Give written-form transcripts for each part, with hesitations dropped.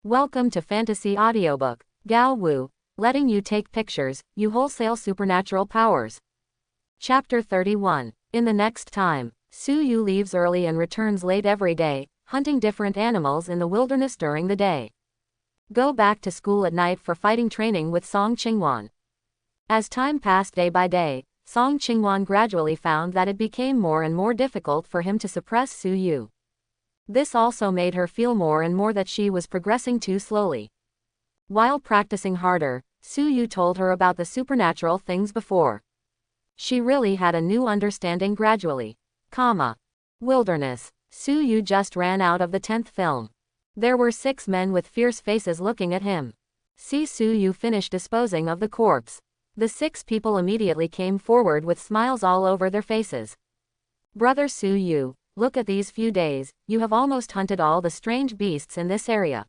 Welcome to Fantasy Audiobook, Gao Wu, letting you take pictures, you wholesale supernatural powers. Chapter 31. In the next time, Su Yu leaves early and returns late every day, hunting different animals in the wilderness during the day. Go back to school at night for fighting training with Song Qingwan. As time passed day by day, Song Qingwan gradually found that it became more and more difficult for him to suppress Su Yu. This also made her feel more and more that she was progressing too slowly. While practicing harder, Su Yu told her about the supernatural things before. She really had a new understanding gradually. Wilderness. Su Yu just ran out of the 10th film. There were 6 men with fierce faces looking at him. See Su Yu finish disposing of the corpse. The 6 people immediately came forward with smiles all over their faces. Brother Su Yu, look at these few days, you have almost hunted all the strange beasts in this area.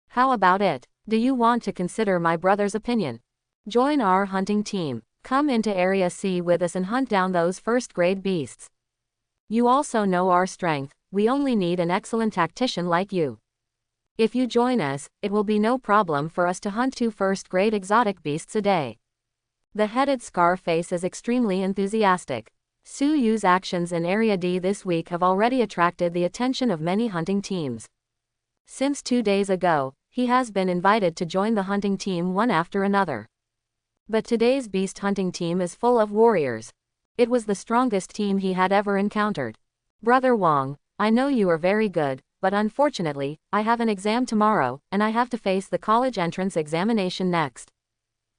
How about it? Do you want to consider my brother's opinion? Join our hunting team. Come into Area C with us and hunt down those first-grade beasts. You also know our strength, we only need an excellent tactician like you. If you join us, it will be no problem for us to hunt 2 first-grade exotic beasts a day. The headed Scarface is extremely enthusiastic. Su Yu's actions in Area D this week have already attracted the attention of many hunting teams. Since 2 days ago, he has been invited to join the hunting team one after another. But today's beast hunting team is full of warriors. It was the strongest team he had ever encountered. Brother Wang, I know you are very good, but unfortunately, I have an exam tomorrow, and I have to face the college entrance examination next.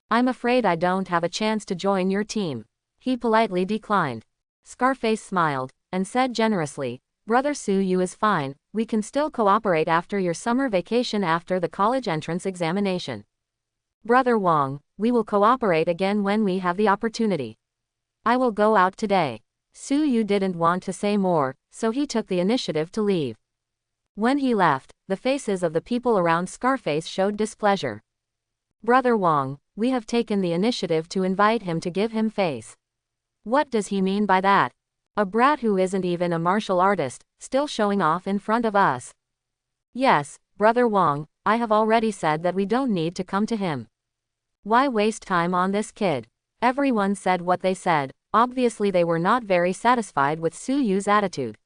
I'm afraid I don't have a chance to join your team. He politely declined. Scarface smiled, and said generously, Brother Su Yu is fine, we can still cooperate after your summer vacation after the college entrance examination. Brother Wang, we will cooperate again when we have the opportunity. I will go out today. Su Yu didn't want to say more, so he took the initiative to leave. When he left, the faces of the people around Scarface showed displeasure. Brother Wang, we have taken the initiative to invite him to give him face. What does he mean by that? A brat who isn't even a martial artist, still showing off in front of us. Yes, Brother Wang, I have already said that we don't need to come to him. Why waste time on this kid? Everyone said what they said, obviously they were not very satisfied with Su Yu's attitude.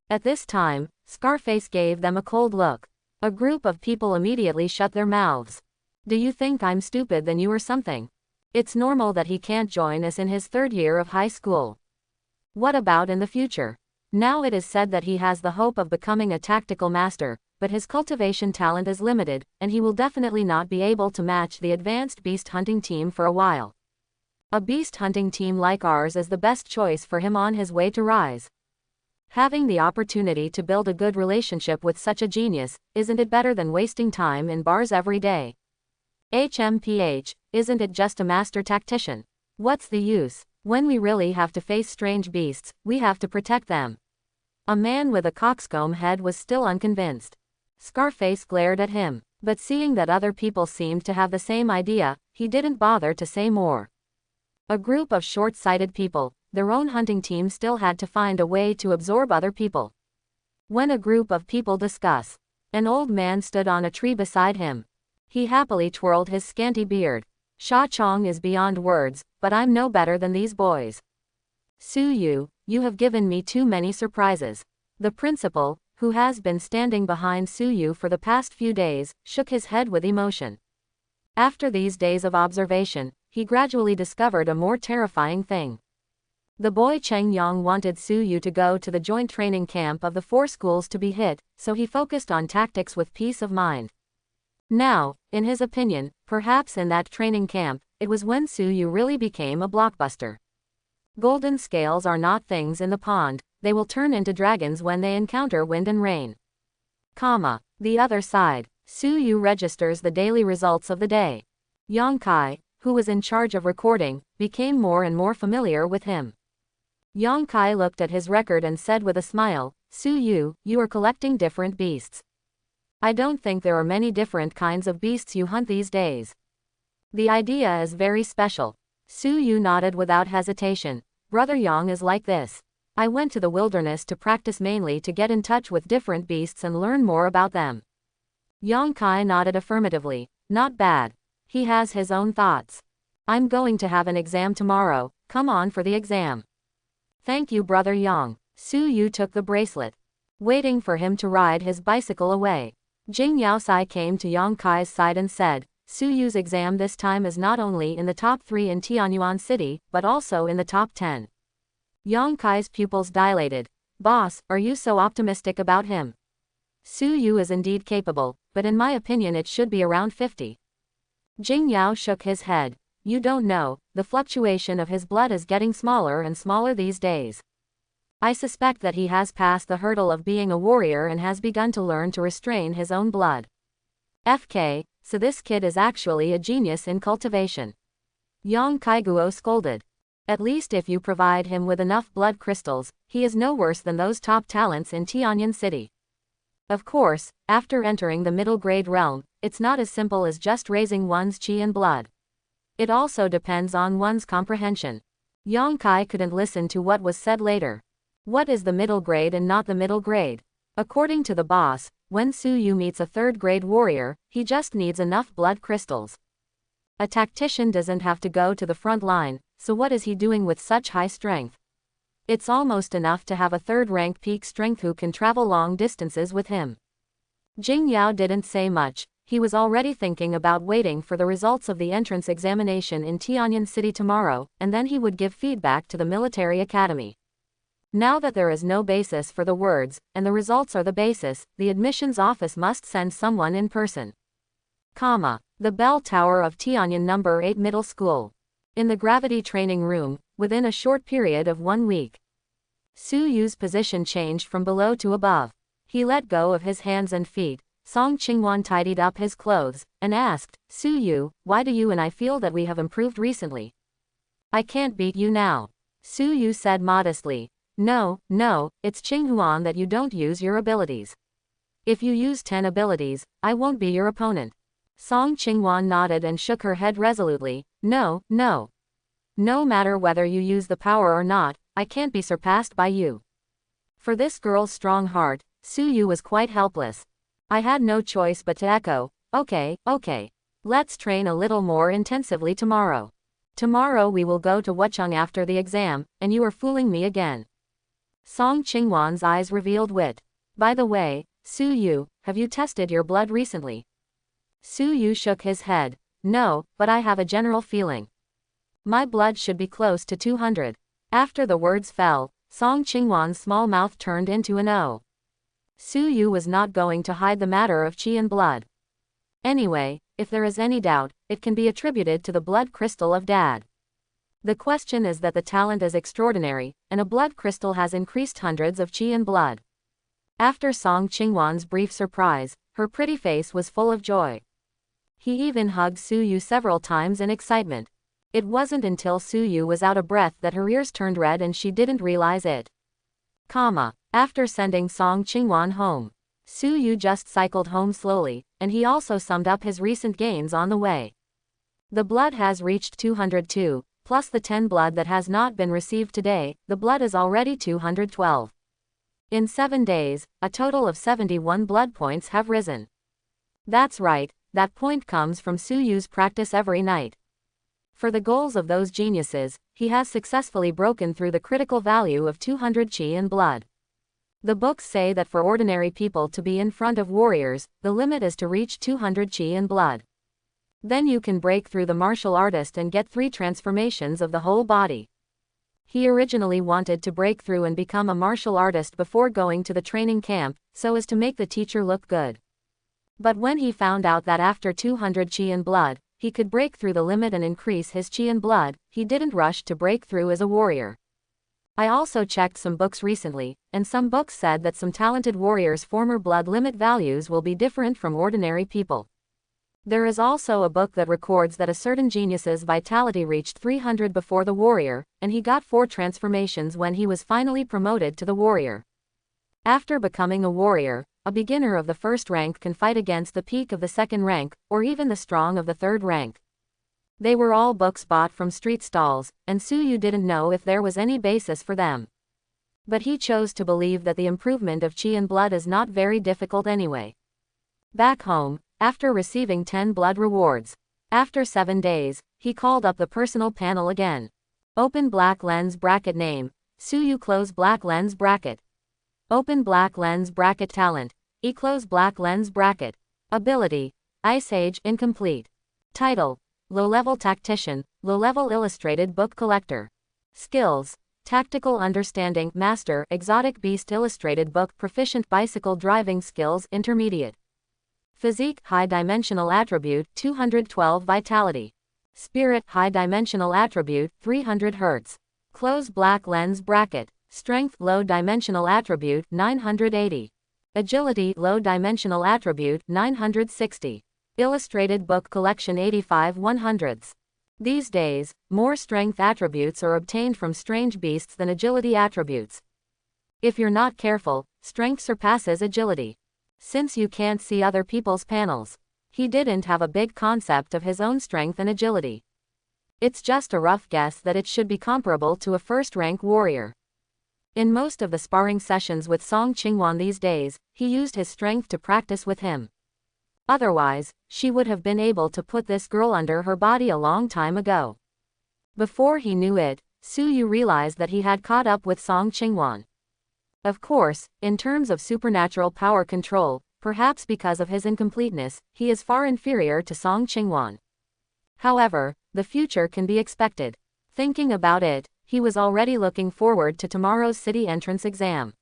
At this time, Scarface gave them a cold look. A group of people immediately shut their mouths. Do you think I'm stupid than you or something? It's normal that he can't join us in his 3rd year of high school. What about in the future? Now it is said that he has the hope of becoming a tactical master, but his cultivation talent is limited, and he will definitely not be able to match the advanced beast hunting team for a while. A beast hunting team like ours is the best choice for him on his way to rise. Having the opportunity to build a good relationship with such a genius, isn't it better than wasting time in bars every day? HMPH, isn't it just a master tactician? What's the use? When we really have to face strange beasts, we have to protect them. A man with a coxcomb head was still unconvinced. Scarface glared at him, but seeing that other people seemed to have the same idea, he didn't bother to say more. A group of short-sighted people, their own hunting team still had to find a way to absorb other people. When a group of people discuss, an old man stood on a tree beside him. He happily twirled his scanty beard. Sha Chong is beyond words, but I'm no better than these boys. Su Yu, you have given me too many surprises. The principal, who has been standing behind Su Yu for the past few days, shook his head with emotion. After these days of observation, he gradually discovered a more terrifying thing. The boy Cheng Yang wanted Su Yu to go to the joint training camp of the 4 schools to be hit, so he focused on tactics with peace of mind. Now, in his opinion, perhaps in that training camp, it was when Su Yu really became a blockbuster. Golden scales are not things in the pond, they will turn into dragons when they encounter wind and rain. The other side, Su Yu registers the daily results of the day. Yang Kai, who was in charge of recording, became more and more familiar with him. Yang Kai looked at his record and said with a smile, Su Yu, you are collecting different beasts. I don't think there are many different kinds of beasts you hunt these days. The idea is very special. Su Yu nodded without hesitation. Brother Yang is like this. I went to the wilderness to practice mainly to get in touch with different beasts and learn more about them. Yongkai nodded affirmatively. Not bad. He has his own thoughts. I'm going to have an exam tomorrow, come on for the exam. Thank you brother Yang. Su Yu took the bracelet. Waiting for him to ride his bicycle away. Jing Yaosai came to Yongkai's side and said, Su Yu's exam this time is not only in the top 3 in Tianyuan City, but also in the top 10. Yongkai's pupils dilated. Boss, are you so optimistic about him? Su Yu is indeed capable, but in my opinion it should be around 50. Jing Yao shook his head. You don't know, the fluctuation of his blood is getting smaller and smaller these days. I suspect that he has passed the hurdle of being a warrior and has begun to learn to restrain his own blood. FK, so this kid is actually a genius in cultivation. Yang Kaiguo scolded. At least if you provide him with enough blood crystals, he is no worse than those top talents in Tianyan City. Of course, after entering the middle grade realm, it's not as simple as just raising one's qi and blood. It also depends on one's comprehension. Yang Kai couldn't listen to what was said later. What is the middle grade and not the middle grade? According to the boss, when Su Yu meets a third grade warrior, he just needs enough blood crystals. A tactician doesn't have to go to the front line, so what is he doing with such high strength? It's almost enough to have a third rank peak strength who can travel long distances with him. Jing Yao didn't say much. He was already thinking about waiting for the results of the entrance examination in Tianyan City tomorrow, and then he would give feedback to the military academy. Now that there is no basis for the words, and the results are the basis, the admissions office must send someone in person. The bell tower of Tianyan No. 8 Middle School. In the gravity training room, within a short period of 1 week. Su Yu's position changed from below to above. He let go of his hands and feet. Song Qingwan tidied up his clothes, and asked, Su Yu, why do you and I feel that we have improved recently? I can't beat you now. Su Yu said modestly. No, it's Qinghuan that you don't use your abilities. If you use 10 abilities, I won't be your opponent. Song Qingwan nodded and shook her head resolutely. No. No matter whether you use the power or not, I can't be surpassed by you. For this girl's strong heart, Su Yu was quite helpless. I had no choice but to echo, okay. Let's train a little more intensively tomorrow. Tomorrow we will go to Wucheng after the exam, and you are fooling me again. Song Qingwan's eyes revealed wit. By the way, Su Yu, have you tested your blood recently? Su Yu shook his head. No, but I have a general feeling. My blood should be close to 200. After the words fell, Song Qingwan's small mouth turned into an O. Su Yu was not going to hide the matter of qi and blood. Anyway, if there is any doubt, it can be attributed to the blood crystal of Dad. The question is that the talent is extraordinary, and a blood crystal has increased hundreds of qi and blood. After Song Qingwan's brief surprise, her pretty face was full of joy. He even hugged Su Yu several times in excitement. It wasn't until Su Yu was out of breath that her ears turned red and she didn't realize it. After sending Song Qingwan home, Su Yu just cycled home slowly, and he also summed up his recent gains on the way. The blood has reached 202, plus the 10 blood that has not been received today, the blood is already 212. In 7 days, a total of 71 blood points have risen. That's right, that point comes from Su Yu's practice every night. For the goals of those geniuses, he has successfully broken through the critical value of 200 qi and blood. The books say that for ordinary people to be in front of warriors, the limit is to reach 200 qi and blood. Then you can break through the martial artist and get 3 transformations of the whole body. He originally wanted to break through and become a martial artist before going to the training camp, so as to make the teacher look good. But when he found out that after 200 qi and blood, he could break through the limit and increase his qi and blood, he didn't rush to break through as a warrior. I also checked some books recently, and some books said that some talented warriors' former blood limit values will be different from ordinary people. There is also a book that records that a certain genius's vitality reached 300 before the warrior, and he got 4 transformations when he was finally promoted to the warrior. After becoming a warrior, a beginner of the 1st rank can fight against the peak of the 2nd rank, or even the strong of the 3rd rank. They were all books bought from street stalls, and Su Yu didn't know if there was any basis for them. But he chose to believe that the improvement of qi and blood is not very difficult anyway. Back home, after receiving 10 blood rewards. After 7 days, he called up the personal panel again. Open black lens bracket name, Suyu close black lens bracket. Open black lens bracket talent, E close black lens bracket. Ability, Ice Age incomplete. Title, Low-level tactician, low-level illustrated book collector. Skills, tactical understanding, master, exotic beast illustrated book proficient bicycle driving skills intermediate. Physique, high dimensional attribute, 212 vitality. Spirit, high dimensional attribute, 300 Hz. Close black lens bracket. Strength, low dimensional attribute, 980. Agility, low dimensional attribute, 960. Illustrated book collection 85 100ths. These days, more strength attributes are obtained from strange beasts than agility attributes. If you're not careful, strength surpasses agility. Since you can't see other people's panels, he didn't have a big concept of his own strength and agility. It's just a rough guess that it should be comparable to a first-rank warrior. In most of the sparring sessions with Song Qingwan these days, he used his strength to practice with him. Otherwise, she would have been able to put this girl under her body a long time ago. Before he knew it, Suyu realized that he had caught up with Song Qingwan. Of course, in terms of supernatural power control, perhaps because of his incompleteness, he is far inferior to Song Qingwan. However, the future can be expected. Thinking about it, he was already looking forward to tomorrow's city entrance exam.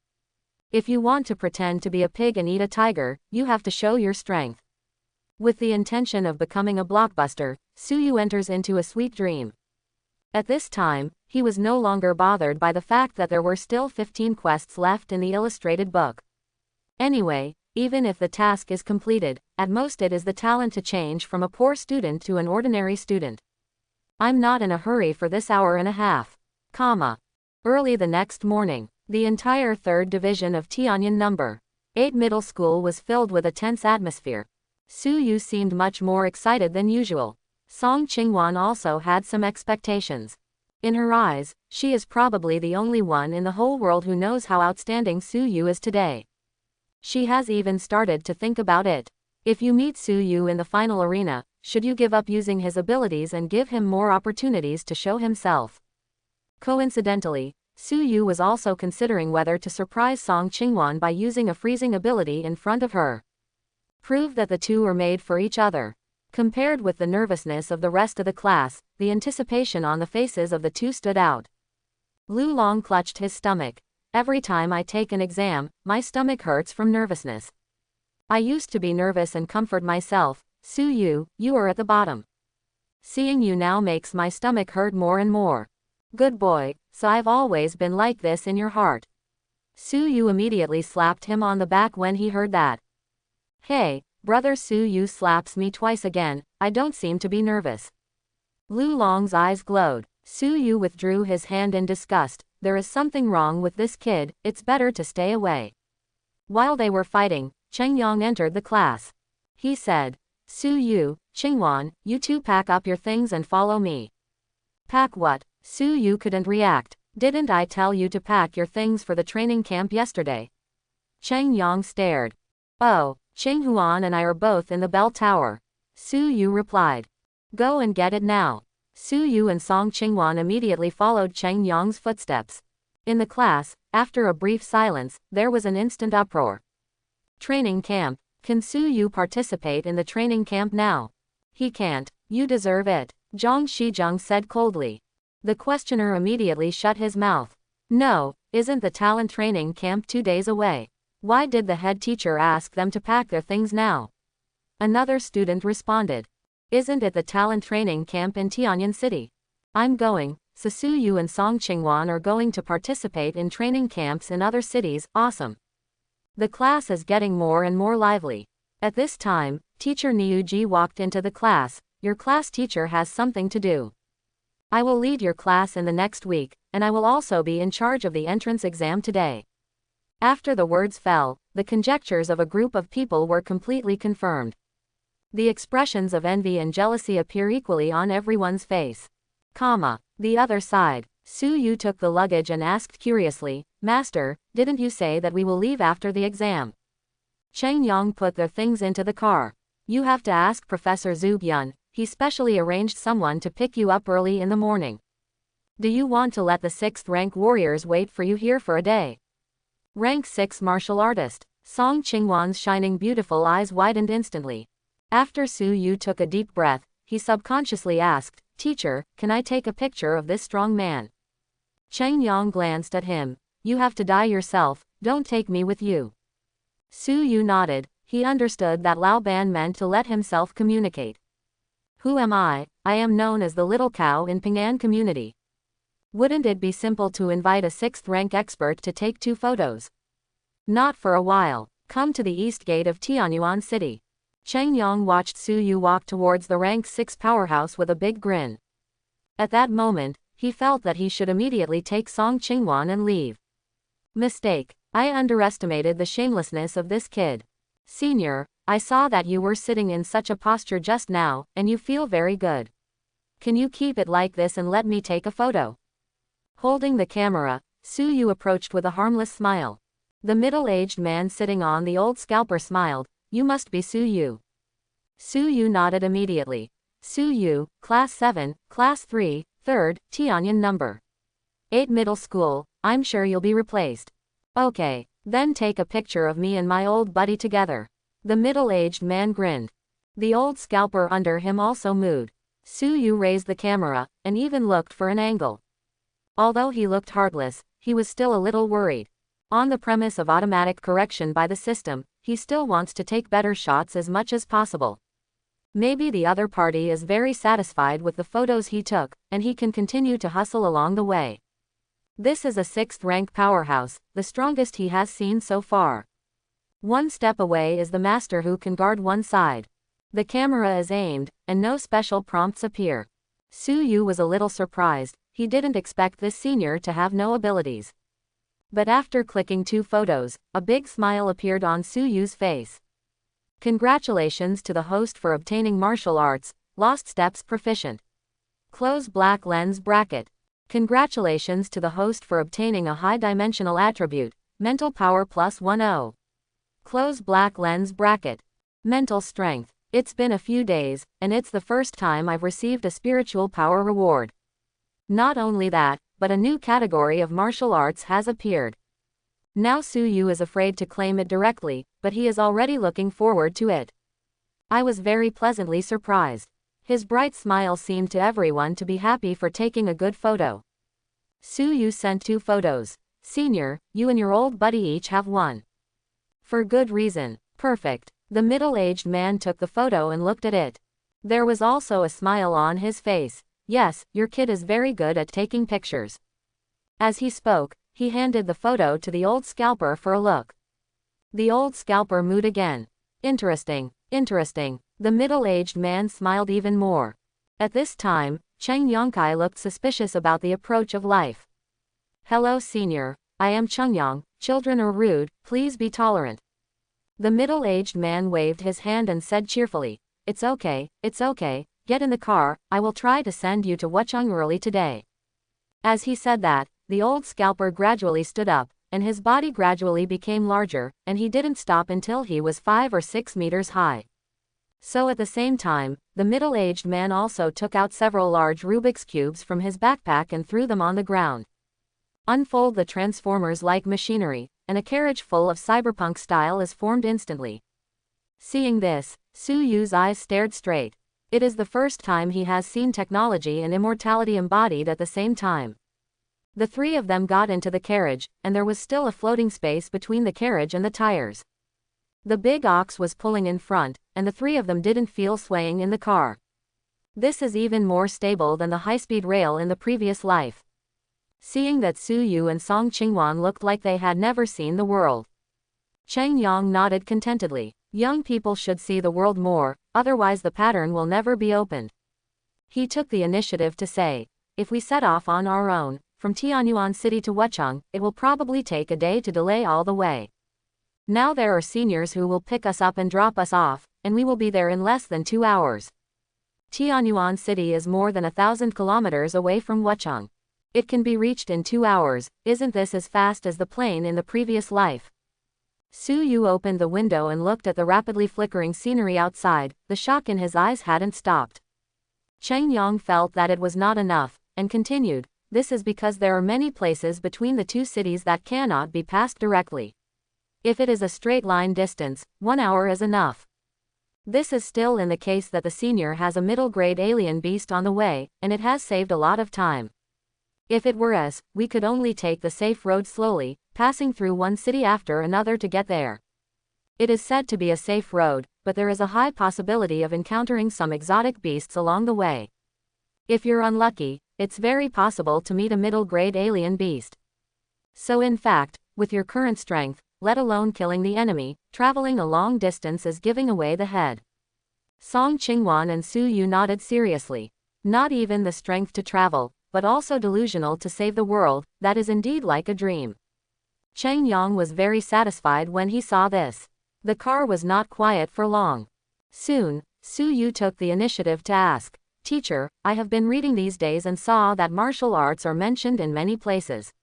If you want to pretend to be a pig and eat a tiger, you have to show your strength. With the intention of becoming a blockbuster, Suyu enters into a sweet dream. At this time, he was no longer bothered by the fact that there were still 15 quests left in the illustrated book. Anyway, even if the task is completed, at most it is the talent to change from a poor student to an ordinary student. I'm not in a hurry for this hour and a half. Early the next morning, the entire 3rd Division of Tianyan No. 8 Middle School was filled with a tense atmosphere. Suyu seemed much more excited than usual. Song Qingwan also had some expectations. In her eyes, she is probably the only one in the whole world who knows how outstanding Suyu is today. She has even started to think about it. If you meet Suyu in the final arena, should you give up using his abilities and give him more opportunities to show himself? Coincidentally, Suyu was also considering whether to surprise Song Qingwan by using a freezing ability in front of her. Prove that the two are made for each other. Compared with the nervousness of the rest of the class, the anticipation on the faces of the two stood out. Lu Long clutched his stomach. Every time I take an exam, my stomach hurts from nervousness. I used to be nervous and comfort myself. Suyu, you are at the bottom. Seeing you now makes my stomach hurt more and more. Good boy, so I've always been like this in your heart. Suyu immediately slapped him on the back when he heard that. Hey, brother, Suyu slaps me twice again, I don't seem to be nervous. Lu Long's eyes glowed. Suyu withdrew his hand in disgust. There is something wrong with this kid, it's better to stay away. While they were fighting, Cheng Yang entered the class. He said, Suyu, Qingwan, you two pack up your things and follow me. Pack what? Suyu couldn't react. Didn't I tell you to pack your things for the training camp yesterday? Cheng Yang stared. Oh, Qing Huan and I are both in the bell tower. Suyu replied. Go and get it now. Suyu and Song Qingwan immediately followed Cheng Yang's footsteps. In the class, after a brief silence, there was an instant uproar. Training camp. Can Suyu participate in the training camp now? He can't. You deserve it, Zhang Shizheng said coldly. The questioner immediately shut his mouth. No, isn't the talent training camp 2 days away? Why did the head teacher ask them to pack their things now? Another student responded. Isn't it the talent training camp in Tianyan City? I'm going. Suyu and Song Qingwan are going to participate in training camps in other cities. Awesome. The class is getting more and more lively. At this time, teacher Niuji walked into the class. Your class teacher has something to do. I will lead your class in the next week, and I will also be in charge of the entrance exam today. After the words fell, the conjectures of a group of people were completely confirmed. The expressions of envy and jealousy appear equally on everyone's face. The other side. Suyu took the luggage and asked curiously, Master, didn't you say that we will leave after the exam? Cheng Yang put their things into the car. You have to ask Professor Zhu Yun, he specially arranged someone to pick you up early in the morning. Do you want to let the 6th rank warriors wait for you here for a day? Rank 6 martial artist. Song Qingwan's shining beautiful eyes widened instantly. After Su Yu took a deep breath, he subconsciously asked, Teacher, can I take a picture of this strong man? Cheng Yang glanced at him. You have to die yourself, don't take me with you. Su Yu nodded, he understood that Lao Ban meant to let himself communicate. Who am I? I am known as the little cow in Ping'an community. Wouldn't it be simple to invite a 6th rank expert to take 2 photos? Not for a while. Come to the east gate of Tianyuan City. Cheng Yang watched Su Yu walk towards the rank 6 powerhouse with a big grin. At that moment, he felt that he should immediately take Song Qingwan and leave. Mistake. I underestimated the shamelessness of this kid. Senior, I saw that you were sitting in such a posture just now, and you feel very good. Can you keep it like this and let me take a photo? Holding the camera, Su Yu approached with a harmless smile. The middle-aged man sitting on the old scalper smiled, You must be Su Yu. Su Yu nodded immediately. Su Yu, Class 7, Class 3, 3rd, Tianyan number 8 middle school, I'm sure you'll be replaced. Okay, then take a picture of me and my old buddy together. The middle-aged man grinned. The old scalper under him also mooed. Su Yu raised the camera, and even looked for an angle. Although he looked heartless, he was still a little worried. On the premise of automatic correction by the system, he still wants to take better shots as much as possible. Maybe the other party is very satisfied with the photos he took, and he can continue to hustle along the way. This is a 6th rank powerhouse, the strongest he has seen so far. One step away is the master who can guard one side. The camera is aimed, and no special prompts appear. Su Yu was a little surprised, he didn't expect this senior to have no abilities. But after clicking 2 photos, a big smile appeared on Su Yu's face. Congratulations to the host for obtaining martial arts, Lost Steps Proficient. Close black lens bracket. Congratulations to the host for obtaining a high-dimensional attribute, Mental Power plus 10. Close black lens bracket. Mental Strength. It's been a few days, and it's the first time I've received a spiritual power reward. Not only that, but a new category of martial arts has appeared. Now Su Yu is afraid to claim it directly, but he is already looking forward to it. I was very pleasantly surprised. His bright smile seemed to everyone to be happy for taking a good photo. Su Yu sent 2 photos. Senior, you and your old buddy each have 1. For good reason. Perfect. The middle-aged man took the photo and looked at it. There was also a smile on his face. Yes, your kid is very good at taking pictures. As he spoke, he handed the photo to the old scalper for a look. The old scalper mooed again. Interesting, interesting. The middle-aged man smiled even more. At this time, Cheng Yongkai looked suspicious about the approach of life. Hello senior, I am Cheng Yang, children are rude, please be tolerant. The middle-aged man waved his hand and said cheerfully, it's okay, get in the car, I will try to send you to Wuchang early today. As he said that, the old scalper gradually stood up, and his body gradually became larger, and he didn't stop until he was 5 or 6 meters high. So at the same time, the middle-aged man also took out several large Rubik's cubes from his backpack and threw them on the ground. Unfold the transformers-like machinery, and a carriage full of cyberpunk style is formed instantly. Seeing this, Su Yu's eyes stared straight. It is the first time he has seen technology and immortality embodied at the same time. The 3 of them got into the carriage, and there was still a floating space between the carriage and the tires. The big ox was pulling in front, and the 3 of them didn't feel swaying in the car. This is even more stable than the high-speed rail in the previous life. Seeing that Su Yu and Song Qingwan looked like they had never seen the world, Cheng Yang nodded contentedly. Young people should see the world more, otherwise the pattern will never be opened. He took the initiative to say, if we set off on our own, from Tianyuan City to Wuchang, it will probably take a day to delay all the way. Now there are seniors who will pick us up and drop us off, and we will be there in less than 2 hours. Tianyuan City is more than 1,000 kilometers away from Wuchang. It can be reached in 2 hours, isn't this as fast as the plane in the previous life? Su Yu opened the window and looked at the rapidly flickering scenery outside. The shock in his eyes hadn't stopped. Cheng Yang felt that it was not enough, and continued, "This is because there are many places between the two cities that cannot be passed directly. If it is a straight line distance, 1 hour is enough. This is still in the case that the senior has a middle-grade alien beast on the way, and it has saved a lot of time. If it were us, we could only take the safe road slowly, passing through one city after another to get there. It is said to be a safe road, but there is a high possibility of encountering some exotic beasts along the way. If you're unlucky, it's very possible to meet a middle-grade alien beast. So in fact, with your current strength, let alone killing the enemy, traveling a long distance is giving away the head." Song Qingwan and Su Yu nodded seriously. Not even the strength to travel, but also delusional to save the world, that is indeed like a dream. Cheng Yang was very satisfied when he saw this. The car was not quiet for long. Soon, Su Yu took the initiative to ask, "Teacher, I have been reading these days and saw that martial arts are mentioned in many places.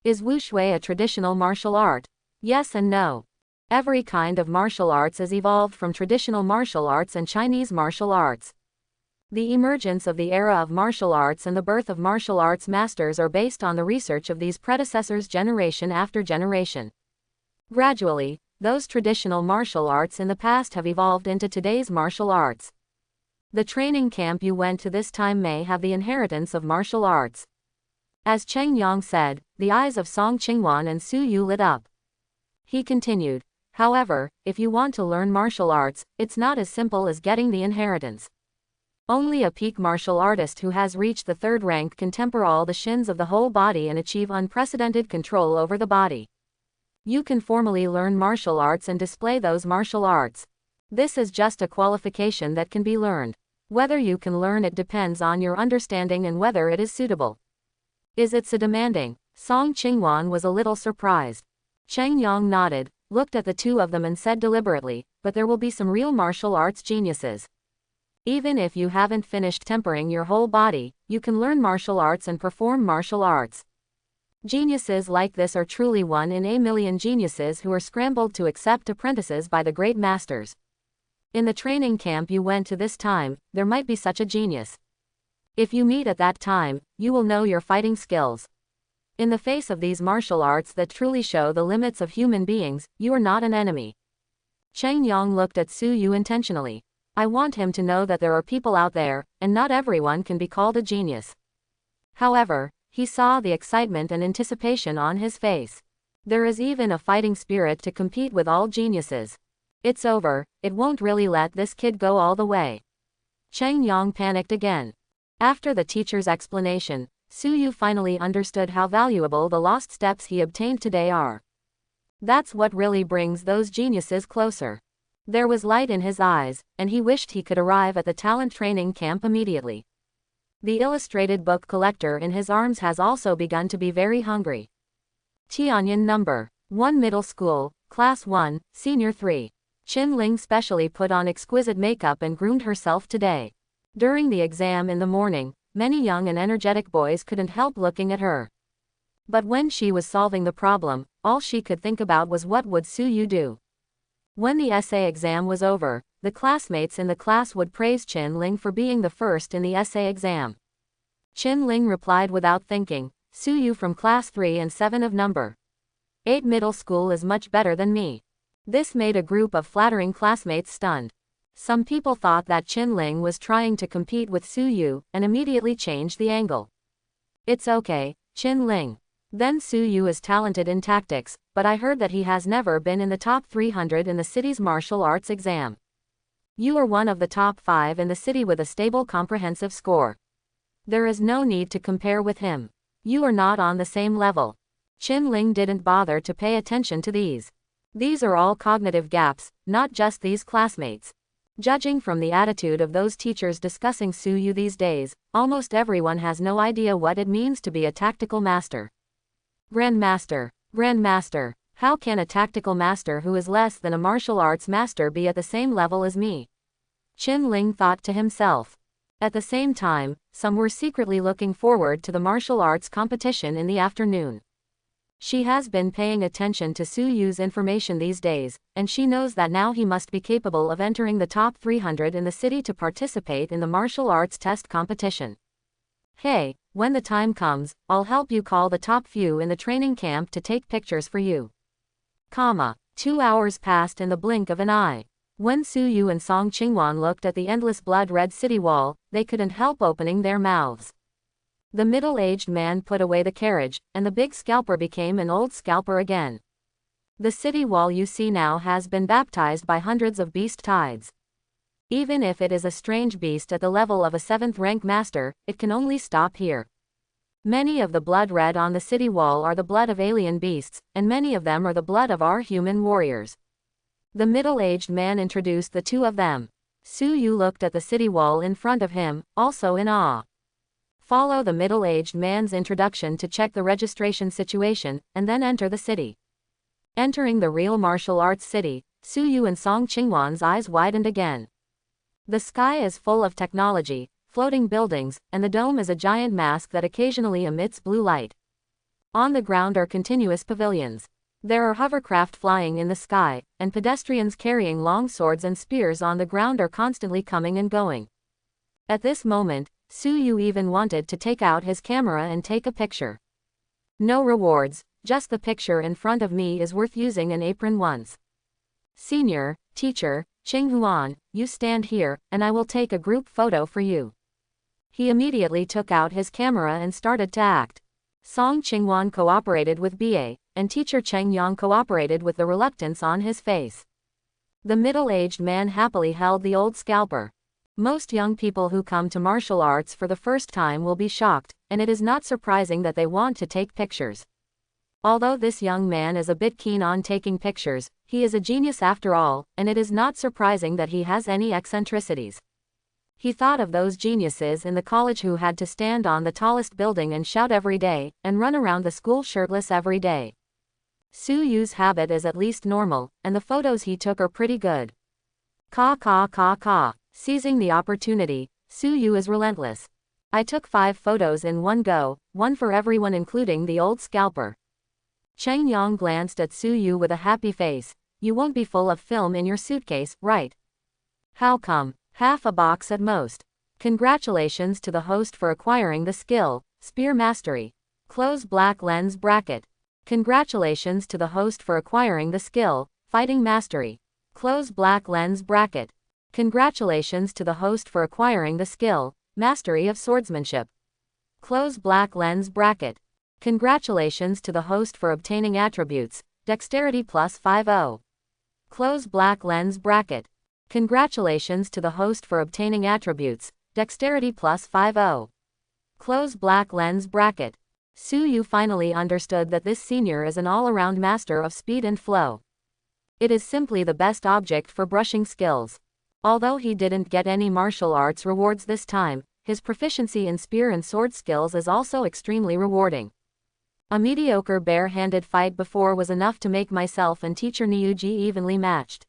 Is Wushui a traditional martial art?" "Yes and no. Every kind of martial arts is evolved from traditional martial arts and Chinese martial arts. The emergence of the era of martial arts and the birth of martial arts masters are based on the research of these predecessors generation after generation. Gradually, those traditional martial arts in the past have evolved into today's martial arts. The training camp you went to this time may have the inheritance of martial arts." As Cheng Yang said, the eyes of Song Qingwan and Su Yu lit up. He continued, "However, if you want to learn martial arts, it's not as simple as getting the inheritance. Only a peak martial artist who has reached the 3rd rank can temper all the shins of the whole body and achieve unprecedented control over the body. You can formally learn martial arts and display those martial arts. This is just a qualification that can be learned. Whether you can learn it depends on your understanding and whether it is suitable." "Is it so demanding?" Song Qingwan was a little surprised. Cheng Yang nodded, looked at the two of them and said deliberately, "But there will be some real martial arts geniuses. Even if you haven't finished tempering your whole body, you can learn martial arts and perform martial arts. Geniuses like this are truly 1 in a million geniuses who are scrambled to accept apprentices by the great masters. In the training camp you went to this time, there might be such a genius. If you meet at that time, you will know your fighting skills. In the face of these martial arts that truly show the limits of human beings, you are not an enemy." Cheng Yang looked at Su Yu intentionally. "I want him to know that there are people out there, and not everyone can be called a genius." However, he saw the excitement and anticipation on his face. "There is even a fighting spirit to compete with all geniuses. It's over, it won't really let this kid go all the way." Cheng Yang panicked again. After the teacher's explanation, Su Yu finally understood how valuable the lost steps he obtained today are. That's what really brings those geniuses closer. There was light in his eyes, and he wished he could arrive at the talent training camp immediately. The illustrated book collector in his arms has also begun to be very hungry. Tianyan number 1 Middle School, Class 1, Senior 3. Qin Ling specially put on exquisite makeup and groomed herself today. During the exam in the morning, many young and energetic boys couldn't help looking at her. But when she was solving the problem, all she could think about was what would Su Yu do. When the essay exam was over, the classmates in the class would praise Qin Ling for being the first in the essay exam. Qin Ling replied without thinking, "Su Yu from class 3 and 7 of number 8 middle school is much better than me." This made a group of flattering classmates stunned. Some people thought that Qin Ling was trying to compete with Su Yu, and immediately changed the angle. "It's okay, Qin Ling. Then Su Yu is talented in tactics, but I heard that he has never been in the top 300 in the city's martial arts exam. You are one of the top 5 in the city with a stable comprehensive score. There is no need to compare with him. You are not on the same level." Qin Ling didn't bother to pay attention to these. These are all cognitive gaps, not just these classmates. Judging from the attitude of those teachers discussing Su Yu these days, almost everyone has no idea what it means to be a tactical master. Grandmaster. Grandmaster. How can a tactical master who is less than a martial arts master be at the same level as me? Qin Ling thought to himself. At the same time, some were secretly looking forward to the martial arts competition in the afternoon. She has been paying attention to Su Yu's information these days, and she knows that now he must be capable of entering the top 300 in the city to participate in the martial arts test competition. Hey, when the time comes, I'll help you call the top few in the training camp to take pictures for you. 2 hours passed in the blink of an eye. When Su Yu and Song Qingwan looked at the endless blood-red city wall, they couldn't help opening their mouths. The middle-aged man put away the carriage, and the big scalper became an old scalper again. The city wall you see now has been baptized by hundreds of beast tides. Even if it is a strange beast at the level of a 7th rank master, it can only stop here. Many of the blood red on the city wall are the blood of alien beasts, and many of them are the blood of our human warriors. The middle-aged man introduced the two of them. Su Yu looked at the city wall in front of him, also in awe. Follow the middle-aged man's introduction to check the registration situation, and then enter the city. Entering the real martial arts city, Su Yu and Song Qingwan's eyes widened again. The sky is full of technology, floating buildings, and the dome is a giant mask that occasionally emits blue light. On the ground are continuous pavilions. There are hovercraft flying in the sky, and pedestrians carrying long swords and spears on the ground are constantly coming and going. At this moment, Su Yu even wanted to take out his camera and take a picture. No rewards, just the picture in front of me is worth using an apron once. Senior, teacher, Qing Huan, you stand here, and I will take a group photo for you. He immediately took out his camera and started to act. Song Qingwan cooperated with BA, and teacher Cheng Yang cooperated with the reluctance on his face. The middle-aged man happily held the old scalper. Most young people who come to martial arts for the first time will be shocked, and it is not surprising that they want to take pictures. Although this young man is a bit keen on taking pictures, he is a genius after all, and it is not surprising that he has any eccentricities. He thought of those geniuses in the college who had to stand on the tallest building and shout every day, and run around the school shirtless every day. Su Yu's habit is at least normal, and the photos he took are pretty good. Seizing the opportunity, Su Yu is relentless. I took 5 photos in one go, one for everyone including the old scalper. Cheng Yang glanced at Su Yu with a happy face. You won't be full of film in your suitcase, right? How come? Half a box at most. Congratulations to the host for acquiring the skill, Spear Mastery. Close black lens bracket. Congratulations to the host for acquiring the skill, Fighting Mastery. Close black lens bracket. Congratulations to the host for acquiring the skill, Mastery of Swordsmanship. Close black lens bracket. Congratulations to the host for obtaining attributes, Dexterity plus 50. Close black lens bracket. Congratulations to the host for obtaining attributes, Dexterity plus 50. Close black lens bracket. Su Yu finally understood that this senior is an all-around master of speed and flow. It is simply the best object for brushing skills. Although he didn't get any martial arts rewards this time, his proficiency in spear and sword skills is also extremely rewarding. A mediocre bare-handed fight before was enough to make myself and teacher Niuji evenly matched.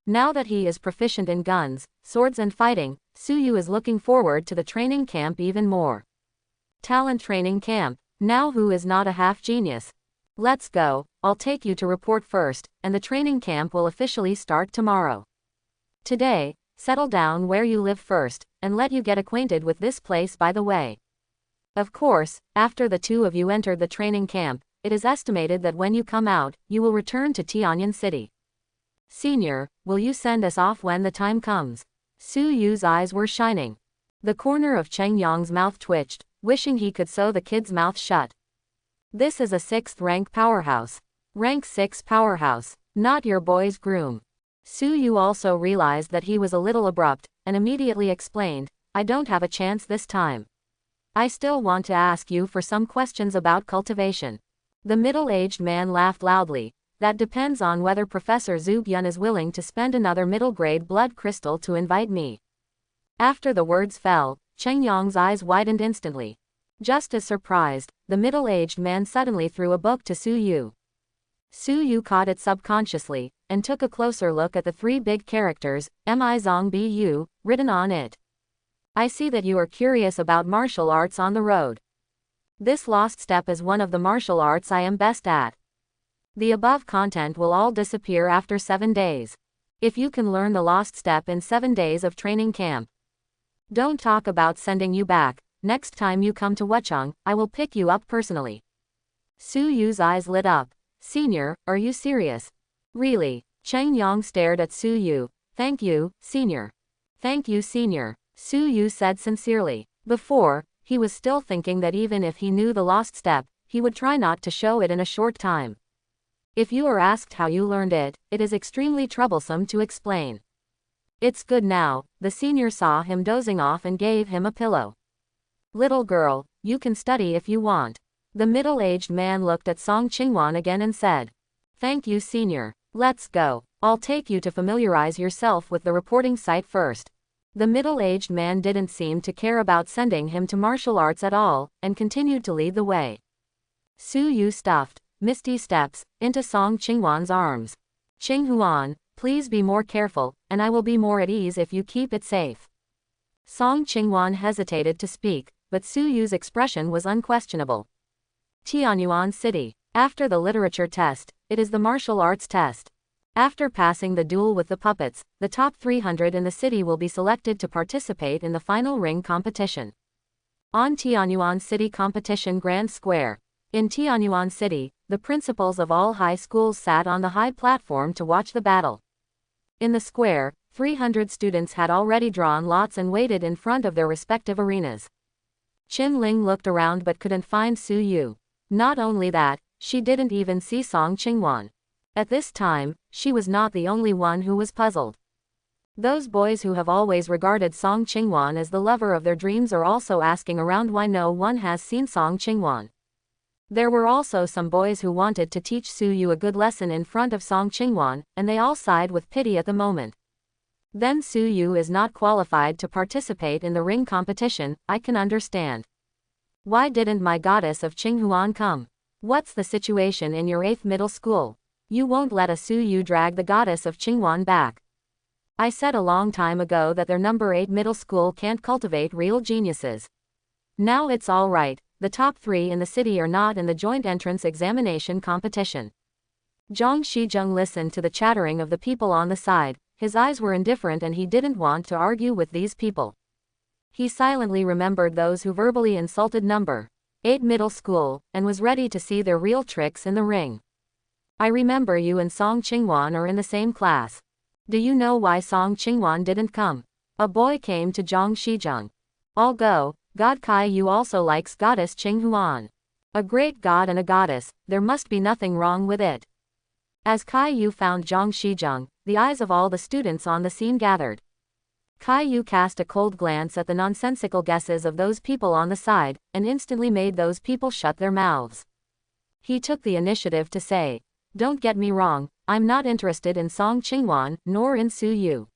Now that he is proficient in guns, swords and fighting, Su Yu is looking forward to the training camp even more. Talent training camp. Now who is not a half-genius? Let's go, I'll take you to report first, and the training camp will officially start tomorrow. Today, settle down where you live first, and let you get acquainted with this place by the way. Of course, after the two of you entered the training camp, it is estimated that when you come out, you will return to Tianyan City. Senior, will you send us off when the time comes? Su Yu's eyes were shining. The corner of Cheng Yang's mouth twitched, wishing he could sew the kid's mouth shut. This is a 6th rank powerhouse. Rank 6 powerhouse, not your boy's groom. Su Yu also realized that he was a little abrupt, and immediately explained, I don't have a chance this time. I still want to ask you for some questions about cultivation. The middle-aged man laughed loudly. That depends on whether Professor Zhu Yun is willing to spend another middle-grade blood crystal to invite me. After the words fell, Cheng Yang's eyes widened instantly. Just as surprised, the middle-aged man suddenly threw a book to Su Yu. Su Yu caught it subconsciously, and took a closer look at the 3 big characters, Mi Zong Bu, written on it. I see that you are curious about martial arts on the road. This lost step is one of the martial arts I am best at. The above content will all disappear after 7 days. If you can learn the lost step in 7 days of training camp. Don't talk about sending you back. Next time you come to Wuchang, I will pick you up personally. Su Yu's eyes lit up. Senior, are you serious? Really? Cheng Yang stared at Su Yu. Thank you, senior. Thank you, senior, Su Yu said sincerely. Before, he was still thinking that even if he knew the lost step, he would try not to show it in a short time. If you are asked how you learned it, it is extremely troublesome to explain. It's good now. The senior saw him dozing off and gave him a pillow. Little girl, you can study if you want. The middle-aged man looked at Song Qingwan again and said, thank you, senior. Let's go. I'll take you to familiarize yourself with the reporting site first. The middle-aged man didn't seem to care about sending him to martial arts at all, and continued to lead the way. Su Yu stuffed misty steps into Song Qingwan's arms. Qinghuan, please be more careful, and I will be more at ease if you keep it safe. Song Qingwan hesitated to speak, but Su Yu's expression was unquestionable. Tianyuan City. After the literature test, it is the martial arts test. After passing the duel with the puppets, the top 300 in the city will be selected to participate in the final ring competition. On Tianyuan City Competition Grand Square. In Tianyuan City, the principals of all high schools sat on the high platform to watch the battle. In the square, 300 students had already drawn lots and waited in front of their respective arenas. Qin Ling looked around but couldn't find Su Yu. Not only that, she didn't even see Song Qingwan. At this time, she was not the only one who was puzzled. Those boys who have always regarded Song Qingwan as the lover of their dreams are also asking around why no one has seen Song Qingwan. There were also some boys who wanted to teach Su Yu a good lesson in front of Song Qingwan, and they all sighed with pity at the moment. Then Su Yu is not qualified to participate in the ring competition, I can understand. Why didn't my goddess of Qinghuan come? What's the situation in your 8th middle school? You won't let a Su Yu drag the goddess of Qinghuan back. I said a long time ago that their number 8 middle school can't cultivate real geniuses. Now it's all right. The top 3 in the city are not in the joint entrance examination competition. Zhang Shizheng listened to the chattering of the people on the side. His eyes were indifferent and he didn't want to argue with these people. He silently remembered those who verbally insulted number 8 middle school, and was ready to see their real tricks in the ring. I remember you and Song Qingwan are in the same class. Do you know why Song Qingwan didn't come? A boy came to Zhang Shizheng. I'll go. God Kai Yu also likes goddess Qinghuan. A great god and a goddess, there must be nothing wrong with it. As Kai Yu found Zhang Shizheng, the eyes of all the students on the scene gathered. Kai Yu cast a cold glance at the nonsensical guesses of those people on the side, and instantly made those people shut their mouths. He took the initiative to say, don't get me wrong, I'm not interested in Song Qingwan, nor in Su Yu.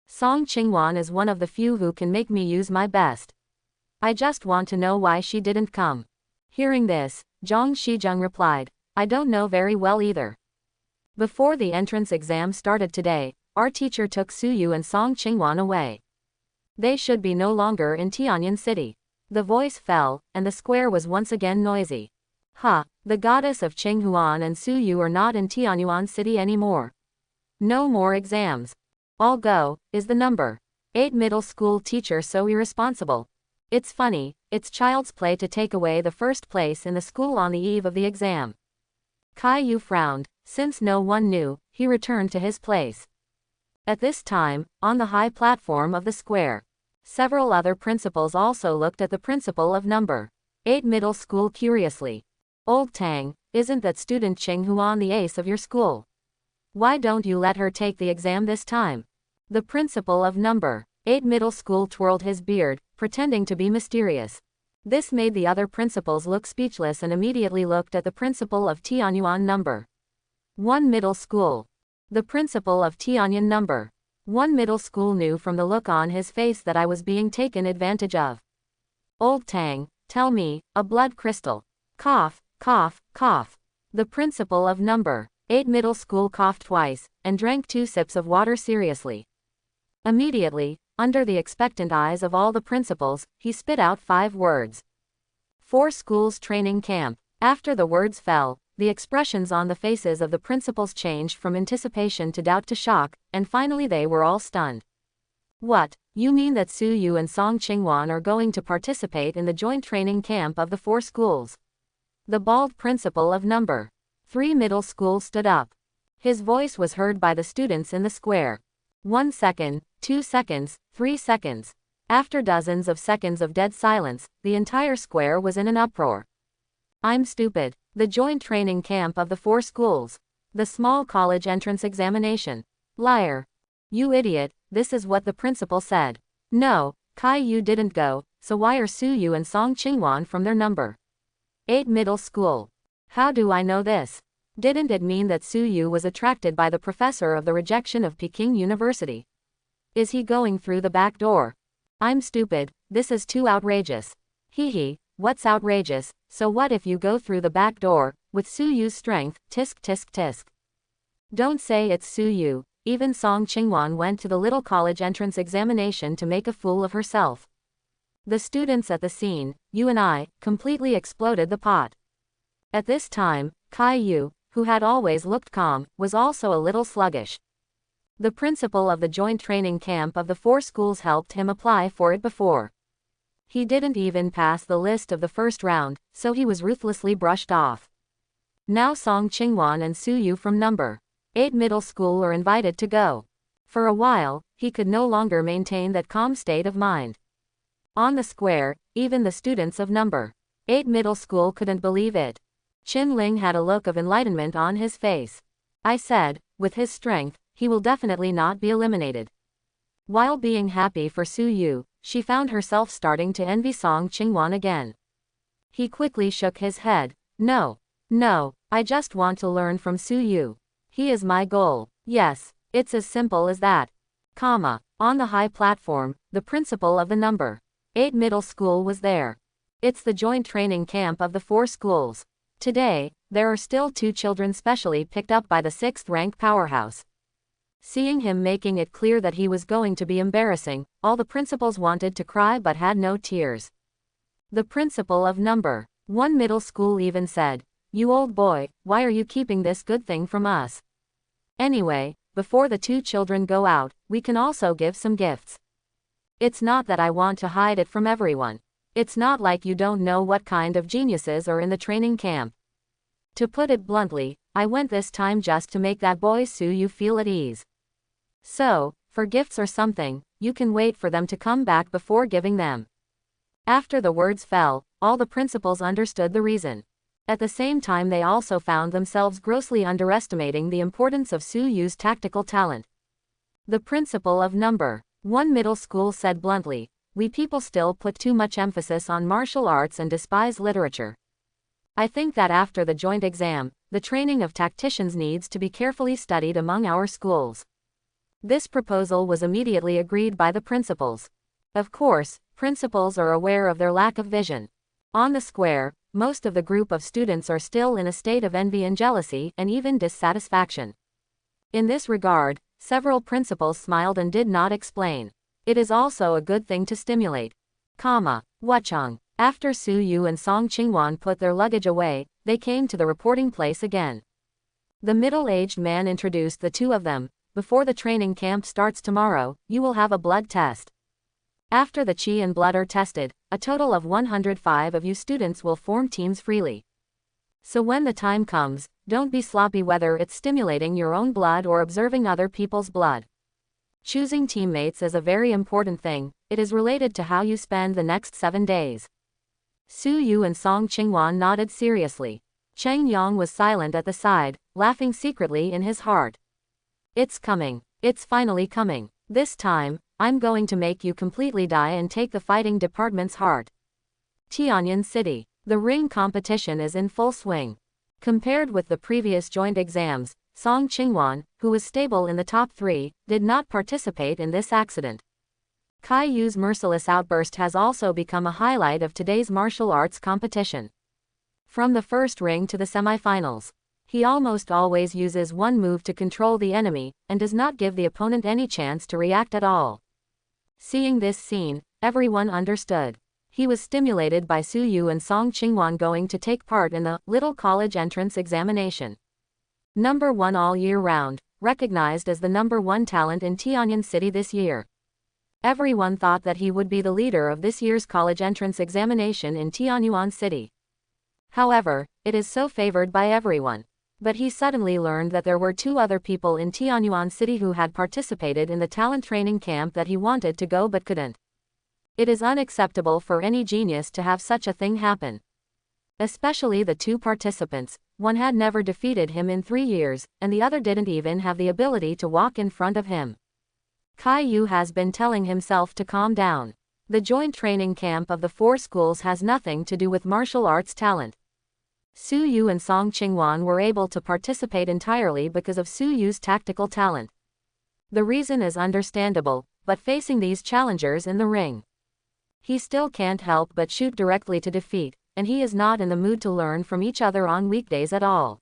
Song Qingwan is one of the few who can make me use my best. I just want to know why she didn't come. Hearing this, Zhang Shizheng replied, I don't know very well either. Before the entrance exam started today, our teacher took Su Yu and Song Qingwan away. They should be no longer in Tianyuan City. The voice fell, and the square was once again noisy. The goddess of Qinghuan and Su Yu are not in Tianyuan City anymore. No more exams. I'll go. Is the number 8 middle school teacher so irresponsible? It's funny, it's child's play to take away the first place in the school on the eve of the exam. Kai Yu frowned. Since no one knew, he returned to his place. At this time, on the high platform of the square, several other principals also looked at the principal of number 8 middle school curiously. Old Tang, isn't that student Qinghuan the ace of your school? Why don't you let her take the exam this time? The principal of number 8 middle school twirled his beard, pretending to be mysterious. This made the other principals look speechless and immediately looked at the principal of Tianyuan number 1 middle school. The principal of Tianyuan number 1 middle school knew from the look on his face that I was being taken advantage of. Old Tang, tell me, a blood crystal. Cough, cough, cough. The principal of number 8 middle school coughed twice, and drank 2 sips of water seriously. Immediately, under the expectant eyes of all the principals, he spit out 5 words. Four schools training camp. After the words fell, the expressions on the faces of the principals changed from anticipation to doubt to shock, and finally they were all stunned. What? You mean that Su Yu and Song Qingwan are going to participate in the joint training camp of the four schools? The bald principal of No. 3 middle school stood up. His voice was heard by the students in the square. 1 second, 2 seconds, 3 seconds. After dozens of seconds of dead silence, the entire square was in an uproar. I'm stupid. The joint training camp of the four schools. The small college entrance examination. Liar. You idiot, this is what the principal said. No, Kai Yu didn't go, so why are Su Yu and Song Qingwan from their No. 8 middle school? How do I know this? Didn't it mean that Su Yu was attracted by the professor of the rejection of Peking University? Is he going through the back door? I'm stupid, this is too outrageous. Hee, what's outrageous? So what if you go through the back door, with Su Yu's strength, tisk tisk tisk. Don't say it's Su Yu, even Song Qingwan went to the little college entrance examination to make a fool of herself. The students at the scene, you and I, completely exploded the pot. At this time, Kai Yu, who had always looked calm, was also a little sluggish. The principal of the joint training camp of the four schools helped him apply for it before. He didn't even pass the list of the first round, so he was ruthlessly brushed off. Now Song Qingwan and Su Yu from No. 8 middle school are invited to go. For a while, he could no longer maintain that calm state of mind. On the square, even the students of No. 8 middle school couldn't believe it. Qin Ling had a look of enlightenment on his face. I said, with his strength, he will definitely not be eliminated. While being happy for Su Yu, she found herself starting to envy Song Qingwan again. He quickly shook his head. No, I just want to learn from Su Yu. He is my goal. Yes, it's as simple as that. On the high platform, the principal of the No. 8 middle school was there. It's the joint training camp of the four schools. Today, there are still 2 children specially picked up by the 6th rank powerhouse. Seeing him making it clear that he was going to be embarrassing, all the principals wanted to cry but had no tears. The principal of No. 1 middle school even said, "You old boy, why are you keeping this good thing from us? Anyway, before the 2 children go out, we can also give some gifts. It's not that I want to hide it from everyone. It's not like you don't know what kind of geniuses are in the training camp. To put it bluntly, I went this time just to make that boy Su Yu feel at ease. So, for gifts or something, you can wait for them to come back before giving them." After the words fell, all the principals understood the reason. At the same time they also found themselves grossly underestimating the importance of Su Yu's tactical talent. The principal of No. 1 middle school said bluntly, "We people still put too much emphasis on martial arts and despise literature. I think that after the joint exam, the training of tacticians needs to be carefully studied among our schools." This proposal was immediately agreed by the principals. Of course, principals are aware of their lack of vision. On the square, most of the group of students are still in a state of envy and jealousy and even dissatisfaction. In this regard, several principals smiled and did not explain. It is also a good thing to stimulate. Wucheng. After Su Yu and Song Qingwan put their luggage away, they came to the reporting place again. The middle-aged man introduced the 2 of them. "Before the training camp starts tomorrow, you will have a blood test. After the qi and blood are tested, a total of 105 of you students will form teams freely. So when the time comes, don't be sloppy whether it's stimulating your own blood or observing other people's blood. Choosing teammates is a very important thing, it is related to how you spend the next 7 days." Su Yu and Song Qingwan nodded seriously. Cheng Yang was silent at the side, laughing secretly in his heart. "It's coming. It's finally coming. This time, I'm going to make you completely die and take the fighting department's heart." Tianyan City. The ring competition is in full swing. Compared with the previous joint exams, Song Qingwan, who was stable in the top 3, did not participate in this accident. Kai Yu's merciless outburst has also become a highlight of today's martial arts competition. From the first ring to the semifinals, he almost always uses one move to control the enemy, and does not give the opponent any chance to react at all. Seeing this scene, everyone understood. He was stimulated by Su Yu and Song Qingwan going to take part in the Little College Entrance Examination. Number 1 all year round, recognized as the number 1 talent in Tianjin City this year. Everyone thought that he would be the leader of this year's college entrance examination in Tianyuan City. However, it is so favored by everyone. But he suddenly learned that there were 2 other people in Tianyuan City who had participated in the talent training camp that he wanted to go but couldn't. It is unacceptable for any genius to have such a thing happen. Especially the 2 participants, one had never defeated him in 3 years, and the other didn't even have the ability to walk in front of him. Kai-yu has been telling himself to calm down. The joint training camp of the 4 schools has nothing to do with martial arts talent. Su Yu and Song Qingwan were able to participate entirely because of Su Yu's tactical talent. The reason is understandable, but facing these challengers in the ring, he still can't help but shoot directly to defeat, and he is not in the mood to learn from each other on weekdays at all.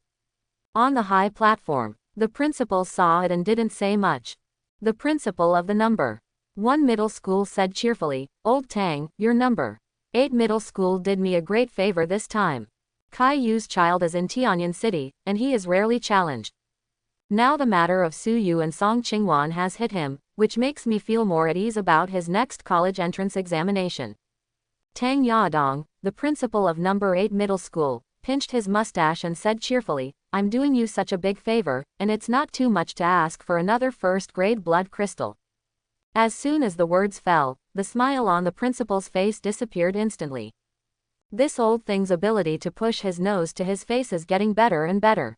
On the high platform, the principal saw it and didn't say much. The principal of the number 1 middle school said cheerfully, "Old Tang, your number 8 middle school did me a great favor this time. Kai-yu's child is in Tianjin City, and he is rarely challenged. Now the matter of Su Yu and Song Qingwan has hit him, which makes me feel more at ease about his next college entrance examination." Tang Yadong, the principal of number 8 middle school, pinched his mustache and said cheerfully, "I'm doing you such a big favor, and it's not too much to ask for another first-grade blood crystal." As soon as the words fell, the smile on the principal's face disappeared instantly. This old thing's ability to push his nose to his face is getting better and better.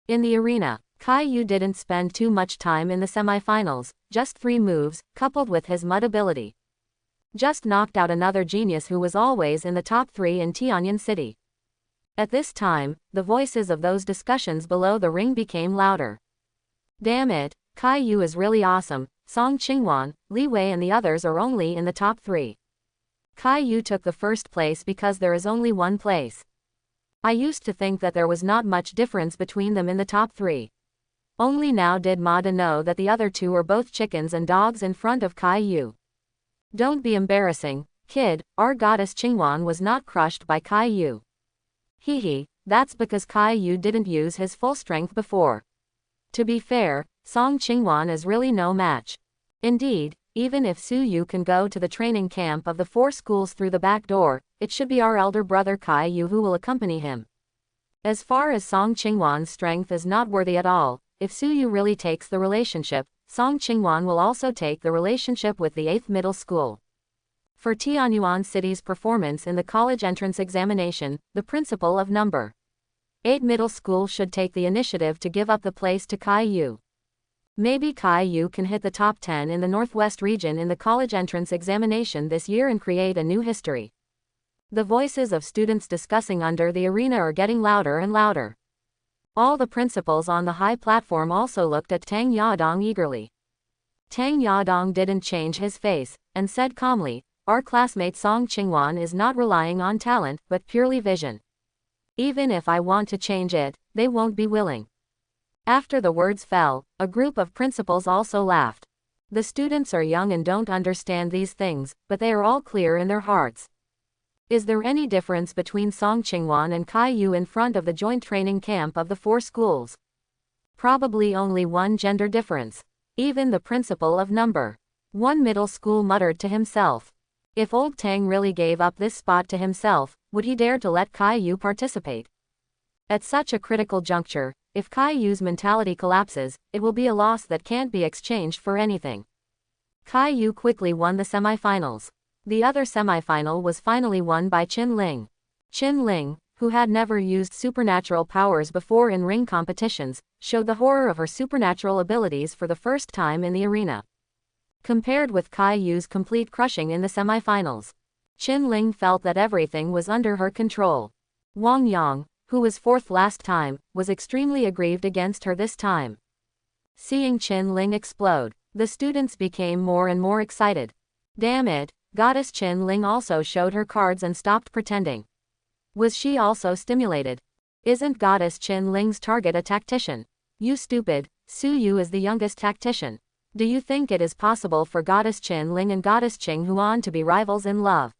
In the arena, Kai-yu didn't spend too much time in the semifinals, just 3 moves, coupled with his mud ability, just knocked out another genius who was always in the top 3 in Tianjin City. At this time, the voices of those discussions below the ring became louder. "Damn it, Kai-yu is really awesome, Song Qingwan, Li Wei and the others are only in the top 3. Kai-yu took the first place because there is only 1 place. I used to think that there was not much difference between them in the top 3. Only now did Mada know that the other 2 are both chickens and dogs in front of Kai-yu. Don't be embarrassing, kid, our goddess Qingwan was not crushed by Kai-yu. Hehe, that's because Kai-yu didn't use his full strength before. To be fair, Song Qingwan is really no match. Indeed, even if Su Yu can go to the training camp of the 4 schools through the back door, it should be our elder brother Kai-yu who will accompany him. As far as Song Qingwan's strength is not worthy at all, if Su Yu really takes the relationship, Song Qingwan will also take the relationship with the 8th middle school. For Tianyuan City's performance in the college entrance examination, the principal of number 8 middle school should take the initiative to give up the place to Kai-yu. Maybe Kai-yu can hit the top 10 in the Northwest region in the college entrance examination this year and create a new history. The voices of students discussing under the arena are getting louder and louder. All the principals on the high platform also looked at Tang Yadong eagerly. Tang Yadong didn't change his face, and said calmly, "Our classmate Song Qingwan is not relying on talent, but purely vision. Even if I want to change it, they won't be willing." After the words fell, a group of principals also laughed. The students are young and don't understand these things, but they are all clear in their hearts. Is there any difference between Song Qingwan and Kai-yu in front of the joint training camp of the 4 schools? Probably only 1 gender difference. Even the principal of number 1 middle school muttered to himself. If old Tang really gave up this spot to himself, would he dare to let Kai-yu participate? At such a critical juncture, if Kai-yu's mentality collapses, it will be a loss that can't be exchanged for anything. Kai-yu quickly won the semifinals. The other semifinal was finally won by Qin Ling. Qin Ling, who had never used supernatural powers before in ring competitions, showed the horror of her supernatural abilities for the first time in the arena. Compared with Kai-yu's complete crushing in the semifinals, Qin Ling felt that everything was under her control. Wang Yang, who was 4th last time, was extremely aggrieved against her this time. Seeing Qin Ling explode, the students became more and more excited. Damn it, Goddess Qin Ling also showed her cards and stopped pretending. Was she also stimulated? Isn't Goddess Qin Ling's target a tactician? You stupid, Su Yu is the youngest tactician. Do you think it is possible for Goddess Qin Ling and Goddess Qing Huan to be rivals in love?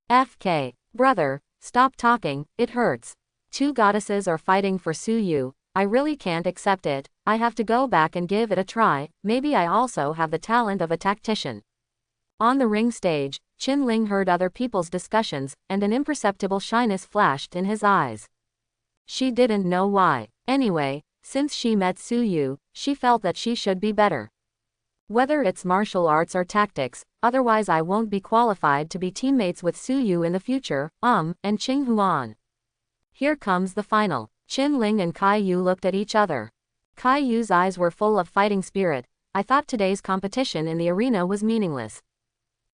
FK. Brother, stop talking, it hurts. Two goddesses are fighting for Suyu. I really can't accept it. I have to go back and give it a try. Maybe I also have the talent of a tactician. On the ring stage, Qin Ling heard other people's discussions, and an imperceptible shyness flashed in his eyes. She didn't know why. Anyway, since she met Suyu, she felt that she should be better. Whether it's martial arts or tactics, otherwise I won't be qualified to be teammates with Suyu in the future, and Qing Huan. Here comes the final. Qin Ling and Kai Yu looked at each other. Kai Yu's eyes were full of fighting spirit. I thought today's competition in the arena was meaningless.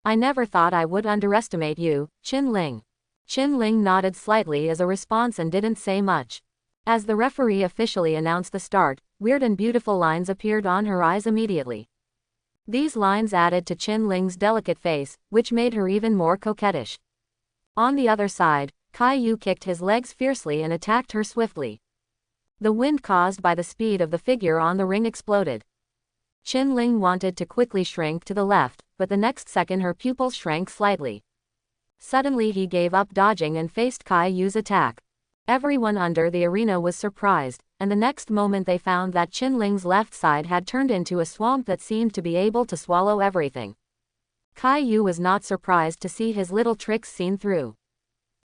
I never thought I would underestimate you, Qin Ling. Qin Ling nodded slightly as a response and didn't say much. As the referee officially announced the start, weird and beautiful lines appeared on her eyes immediately. These lines added to Qin Ling's delicate face, which made her even more coquettish. On the other side, Kai Yu kicked his legs fiercely and attacked her swiftly. The wind caused by the speed of the figure on the ring exploded. Qin Ling wanted to quickly shrink to the left, but the next second her pupils shrank slightly. Suddenly he gave up dodging and faced Kai Yu's attack. Everyone under the arena was surprised, and the next moment they found that Qin Ling's left side had turned into a swamp that seemed to be able to swallow everything. Kai Yu was not surprised to see his little tricks seen through.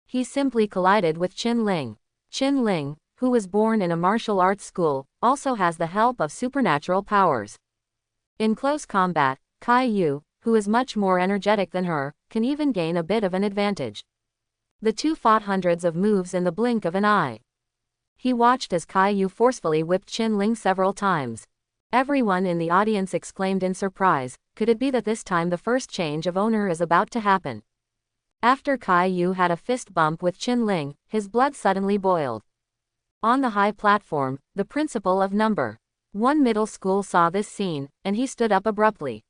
He simply collided with Qin Ling. Qin Ling, who was born in a martial arts school, also has the help of supernatural powers. In close combat, Kai Yu, who is much more energetic than her, can even gain a bit of an advantage. The two fought hundreds of moves in the blink of an eye. He watched as Kai Yu forcefully whipped Qin Ling several times. Everyone in the audience exclaimed in surprise, could it be that this time the first change of owner is about to happen? After Kai Yu had a fist bump with Qin Ling, his blood suddenly boiled. On the high platform, the principal of No. 1 middle school saw this scene, and he stood up abruptly.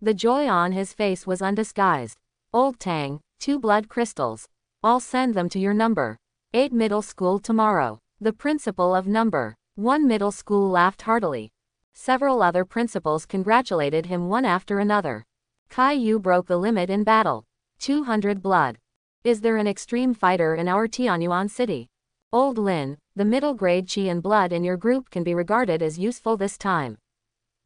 The joy on his face was undisguised. Old Tang, 2 blood crystals. I'll send them to your No. 8 middle school tomorrow. The principal of No. 1 middle school laughed heartily. Several other principals congratulated him one after another. Kai Yu broke the limit in battle. 200 blood. Is there an extreme fighter in our Tianyuan city? Old Lin, the middle grade chi and blood in your group can be regarded as useful this time.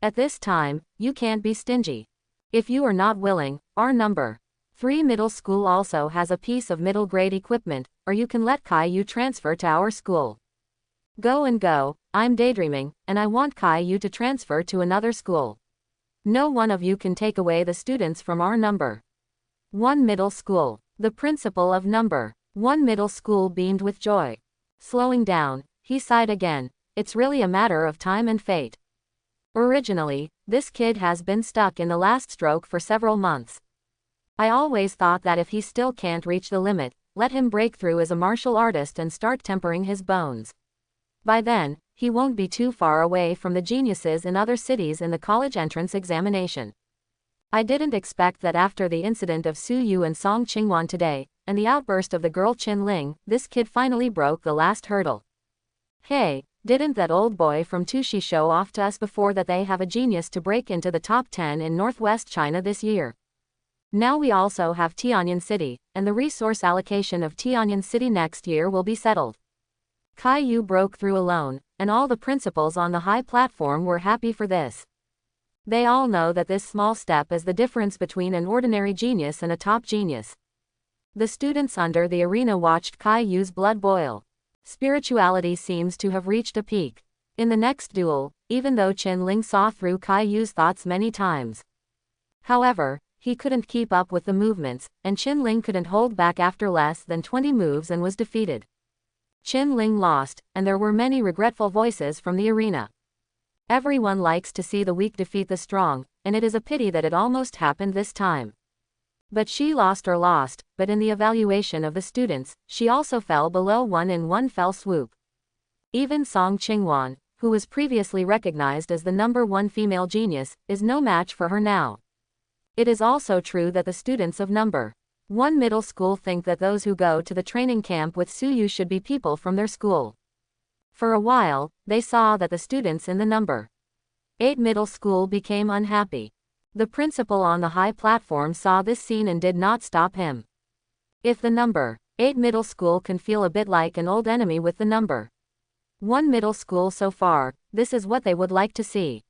At this time, you can't be stingy. If you are not willing, our No. 3 middle school also has a piece of middle grade equipment, or you can let Kai Yu transfer to our school. Go and go, I'm daydreaming, and I want Kai Yu to transfer to another school. No one of you can take away the students from our No. 1 middle school. The principal of No. 1 middle school beamed with joy. Slowing down, he sighed again. It's really a matter of time and fate. Originally, this kid has been stuck in the last stroke for several months. I always thought that if he still can't reach the limit, let him break through as a martial artist and start tempering his bones. By then, he won't be too far away from the geniuses in other cities in the college entrance examination. I didn't expect that after the incident of Su Yu and Song Qingwan today, and the outburst of the girl Qin Ling, this kid finally broke the last hurdle. Hey, didn't that old boy from Tushi show off to us before that they have a genius to break into the top 10 in Northwest China this year? Now we also have Tianjin City, and the resource allocation of Tianjin City next year will be settled. Kai Yu broke through alone, and all the principals on the high platform were happy for this. They all know that this small step is the difference between an ordinary genius and a top genius. The students under the arena watched Kai Yu's blood boil. Spirituality seems to have reached a peak. In the next duel, even though Qin Ling saw through Kai Yu's thoughts many times. However, he couldn't keep up with the movements, and Qin Ling couldn't hold back after less than 20 moves and was defeated. Qin Ling lost, and there were many regretful voices from the arena. Everyone likes to see the weak defeat the strong, and it is a pity that it almost happened this time. But she lost, but in the evaluation of the students, she also fell below 1 in one fell swoop. Even Song Qingwan, who was previously recognized as the No. 1 female genius, is no match for her now. It is also true that the students of No. 1 middle school think that those who go to the training camp with Suyu should be people from their school. For a while, they saw that the students in the No. 8 middle school became unhappy. The principal on the high platform saw this scene and did not stop him. If the number 8 middle school can feel a bit like an old enemy with the number 1 middle school so far, this is what they would like to see.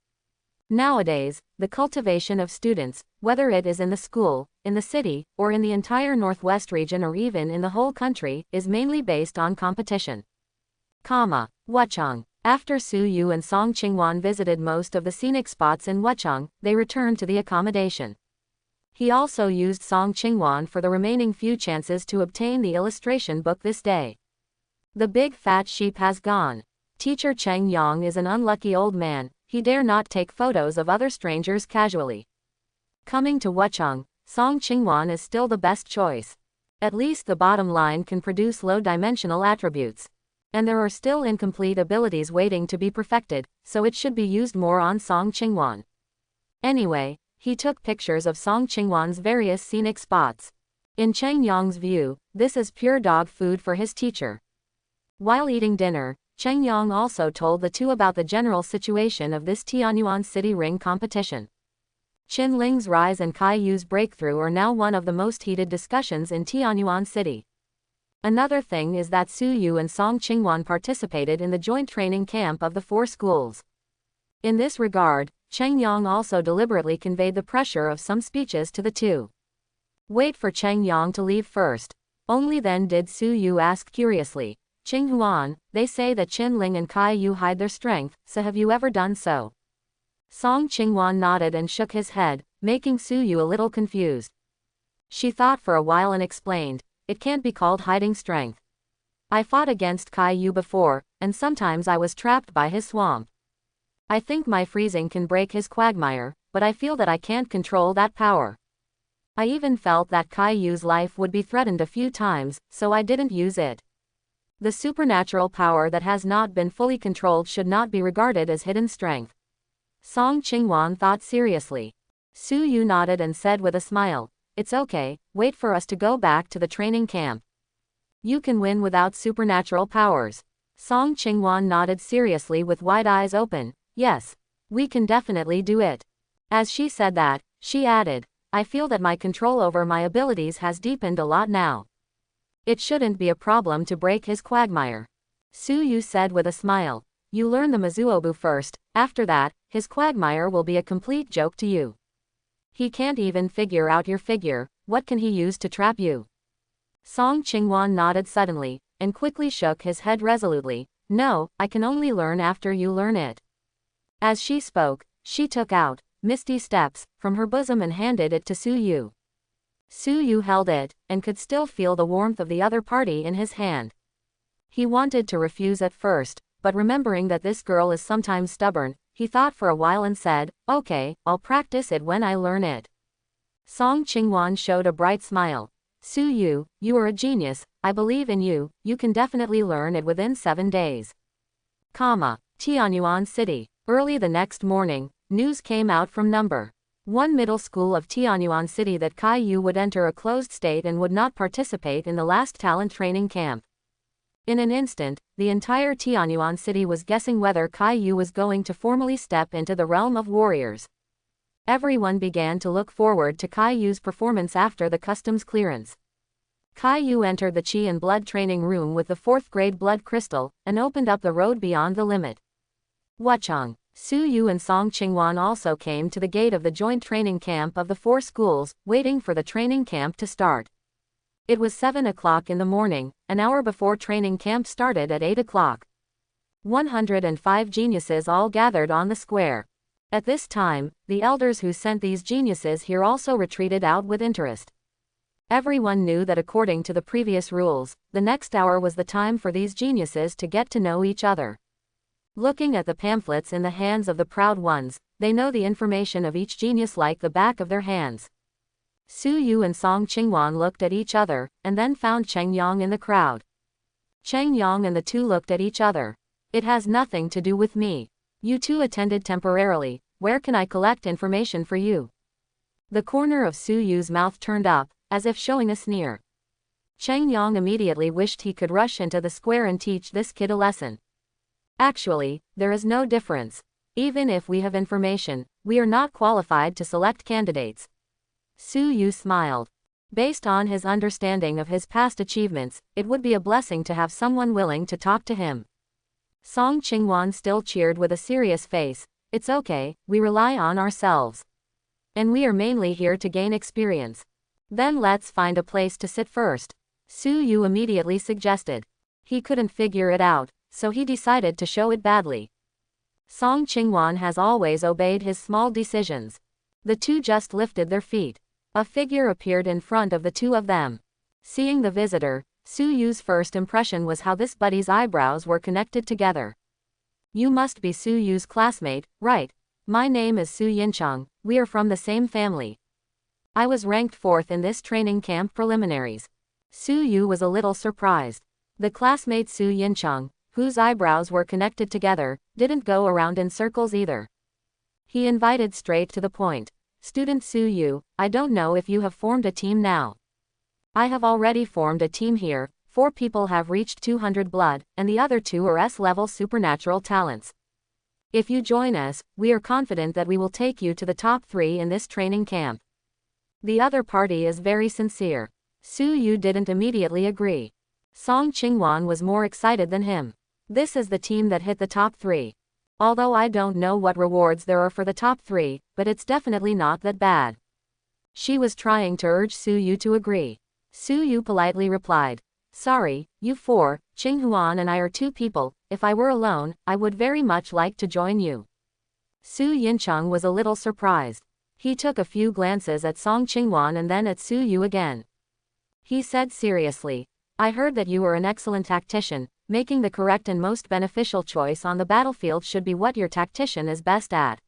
Nowadays, the cultivation of students, whether it is in the school, in the city, or in the entire Northwest region or even in the whole country, is mainly based on competition. Wuchang. After Su Yu and Song Qingwan visited most of the scenic spots in Wuchang, they returned to the accommodation. He also used Song Qingwan for the remaining few chances to obtain the illustration book this day. The big fat sheep has gone. Teacher Cheng Yang is an unlucky old man. He dare not take photos of other strangers casually. Coming to Wuchang, Song Qingwan is still the best choice. At least the bottom line can produce low-dimensional attributes. And there are still incomplete abilities waiting to be perfected, so it should be used more on Song Qingwan. Anyway, he took pictures of Song Qingwan's various scenic spots. In Cheng Yang's view, this is pure dog food for his teacher. While eating dinner, Cheng Yang also told the two about the general situation of this Tianyuan City Ring competition. Qin Ling's rise and Kai Yu's breakthrough are now one of the most heated discussions in Tianyuan City. Another thing is that Su Yu and Song Qingwan participated in the joint training camp of the 4 schools. In this regard, Cheng Yang also deliberately conveyed the pressure of some speeches to the two. Wait for Cheng Yang to leave first. Only then did Su Yu ask curiously, Qing Huan, they say that Qin Ling and Kai Yu hide their strength, so have you ever done so? Song Qingwan nodded and shook his head, making Su Yu a little confused. She thought for a while and explained, it can't be called hiding strength. I fought against Kai Yu before, and sometimes I was trapped by his swamp. I think my freezing can break his quagmire, but I feel that I can't control that power. I even felt that Kai Yu's life would be threatened a few times, so I didn't use it. The supernatural power that has not been fully controlled should not be regarded as hidden strength. Song Qingwan thought seriously. Su Yu nodded and said with a smile, it's okay, wait for us to go back to the training camp. You can win without supernatural powers. Song Qingwan nodded seriously with wide eyes open, yes, we can definitely do it. As she said that, she added, I feel that my control over my abilities has deepened a lot now. It shouldn't be a problem to break his quagmire. Su Yu said with a smile, you learn the Mizuobu first, after that, his quagmire will be a complete joke to you. He can't even figure out your figure, what can he use to trap you? Song Qingwan nodded suddenly, and quickly shook his head resolutely, no, I can only learn after you learn it. As she spoke, she took out Misty Steps from her bosom and handed it to Su Yu. Su Yu held it, and could still feel the warmth of the other party in his hand. He wanted to refuse at first, but remembering that this girl is sometimes stubborn, he thought for a while and said, okay, I'll practice it when I learn it. Song Qingwan showed a bright smile. Su Yu, you are a genius, I believe in you, you can definitely learn it within 7 days. Tianyuan City. Early the next morning, news came out from number 1 middle school of Tianyuan City that Kai Yu would enter a closed state and would not participate in the last talent training camp. In an instant, the entire Tianyuan City was guessing whether Kai Yu was going to formally step into the realm of warriors. Everyone began to look forward to Kai Yu's performance after the customs clearance. Kai Yu entered the Qi and Blood training room with the 4th grade blood crystal, and opened up the road beyond the limit. Wuchang. Su Yu and Song Qingwan also came to the gate of the joint training camp of the 4 schools, waiting for the training camp to start. It was 7 o'clock in the morning, an hour before training camp started at 8 o'clock. 105 geniuses all gathered on the square. At this time, the elders who sent these geniuses here also retreated out with interest. Everyone knew that according to the previous rules, the next hour was the time for these geniuses to get to know each other. Looking at the pamphlets in the hands of the proud ones, they know the information of each genius like the back of their hands. Su Yu and Song Qingwan looked at each other, and then found Cheng Yang in the crowd. Cheng Yang and the two looked at each other. It has nothing to do with me. You two attended temporarily, where can I collect information for you? The corner of Su Yu's mouth turned up, as if showing a sneer. Cheng Yang immediately wished he could rush into the square and teach this kid a lesson. Actually, there is no difference. Even if we have information, we are not qualified to select candidates. Su Yu smiled. Based on his understanding of his past achievements, it would be a blessing to have someone willing to talk to him. Song Qingwan still cheered with a serious face. It's okay, we rely on ourselves. And we are mainly here to gain experience. Then let's find a place to sit first. Su Yu immediately suggested. He couldn't figure it out, so he decided to show it badly. Song Qingwan has always obeyed his small decisions. The two just lifted their feet. A figure appeared in front of the two of them. Seeing the visitor, Su Yu's first impression was how this buddy's eyebrows were connected together. You must be Su Yu's classmate, right? My name is Su Yincheng, we are from the same family. I was ranked 4th in this training camp preliminaries. Su Yu was a little surprised. The classmate Su Yincheng, whose eyebrows were connected together, didn't go around in circles either. He invited straight to the point. Student Su Yu, I don't know if you have formed a team now. I have already formed a team here, 4 people have reached 200 blood, and the other 2 are S-level supernatural talents. If you join us, we are confident that we will take you to the top 3 in this training camp. The other party is very sincere. Su Yu didn't immediately agree. Song Qingwan was more excited than him. This is the team that hit the top 3. Although I don't know what rewards there are for the top 3, but it's definitely not that bad. She was trying to urge Su Yu to agree. Su Yu politely replied. Sorry, you 4, Qinghuan and I are 2 people, if I were alone, I would very much like to join you. Su Yincheng was a little surprised. He took a few glances at Song Qingwan and then at Su Yu again. He said seriously, I heard that you are an excellent tactician. Making the correct and most beneficial choice on the battlefield should be what your tactician is best at.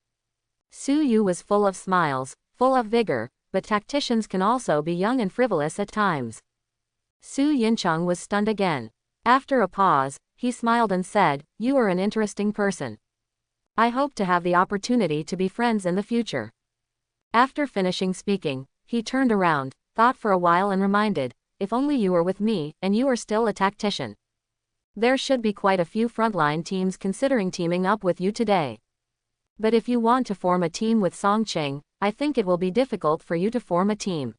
Su Yu was full of smiles, full of vigor, but tacticians can also be young and frivolous at times. Su Yincheng was stunned again. After a pause, he smiled and said, You are an interesting person. I hope to have the opportunity to be friends in the future. After finishing speaking, he turned around, thought for a while and reminded, If only you were with me, and you are still a tactician. There should be quite a few frontline teams considering teaming up with you today. But if you want to form a team with Song Qing, I think it will be difficult for you to form a team.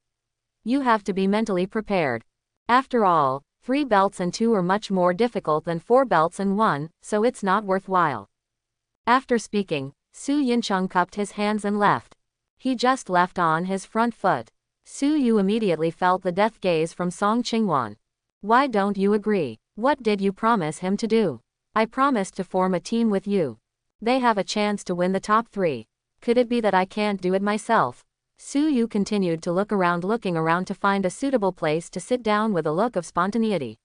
You have to be mentally prepared. After all, 3 belts and 2 are much more difficult than 4 belts and 1, so it's not worthwhile. After speaking, Su Yincheng cupped his hands and left. He just left on his front foot. Su Yu immediately felt the death gaze from Song Qingwan. Why don't you agree? What did you promise him to do? I promised to form a team with you. They have a chance to win the top 3. Could it be that I can't do it myself? Su Yu continued to looking around to find a suitable place to sit down with a look of spontaneity.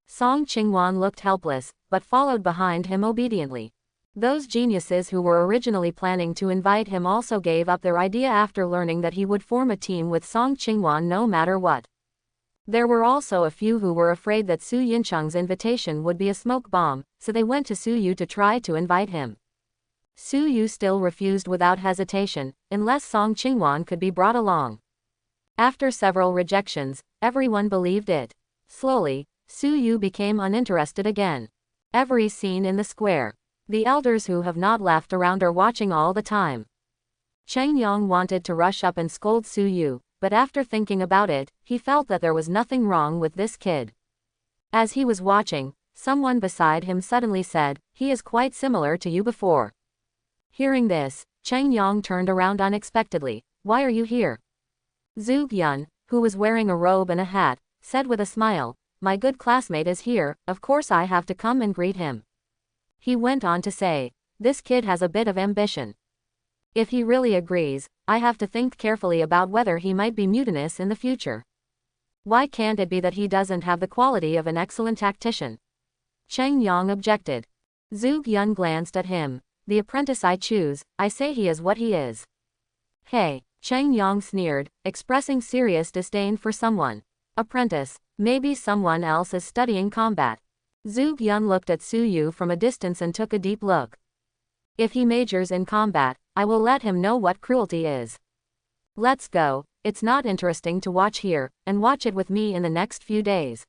Song Qingwan looked helpless, but followed behind him obediently. Those geniuses who were originally planning to invite him also gave up their idea after learning that he would form a team with Song Qingwan no matter what. There were also a few who were afraid that Su Yincheng's invitation would be a smoke bomb, so they went to Su Yu to try to invite him. Su Yu still refused without hesitation, unless Song Qingwan could be brought along. After several rejections, everyone believed it. Slowly, Su Yu became uninterested again. Every scene in the square. The elders who have not left around are watching all the time. Cheng Yong wanted to rush up and scold Su Yu, but after thinking about it, he felt that there was nothing wrong with this kid. As he was watching, someone beside him suddenly said, He is quite similar to you before. Hearing this, Cheng Yong turned around unexpectedly. Why are you here? Zhu Yun, who was wearing a robe and a hat, said with a smile, My good classmate is here, of course I have to come and greet him. He went on to say, This kid has a bit of ambition. If he really agrees, I have to think carefully about whether he might be mutinous in the future. Why can't it be that he doesn't have the quality of an excellent tactician? Cheng Yong objected. Zhu Yun glanced at him. The apprentice I choose, I say he is what he is. Hey, Cheng Yong sneered, expressing serious disdain for someone. Apprentice, maybe someone else is studying combat. Zhu Yun looked at Su Yu from a distance and took a deep look. If he majors in combat, I will let him know what cruelty is. Let's go, it's not interesting to watch here, and watch it with me in the next few days.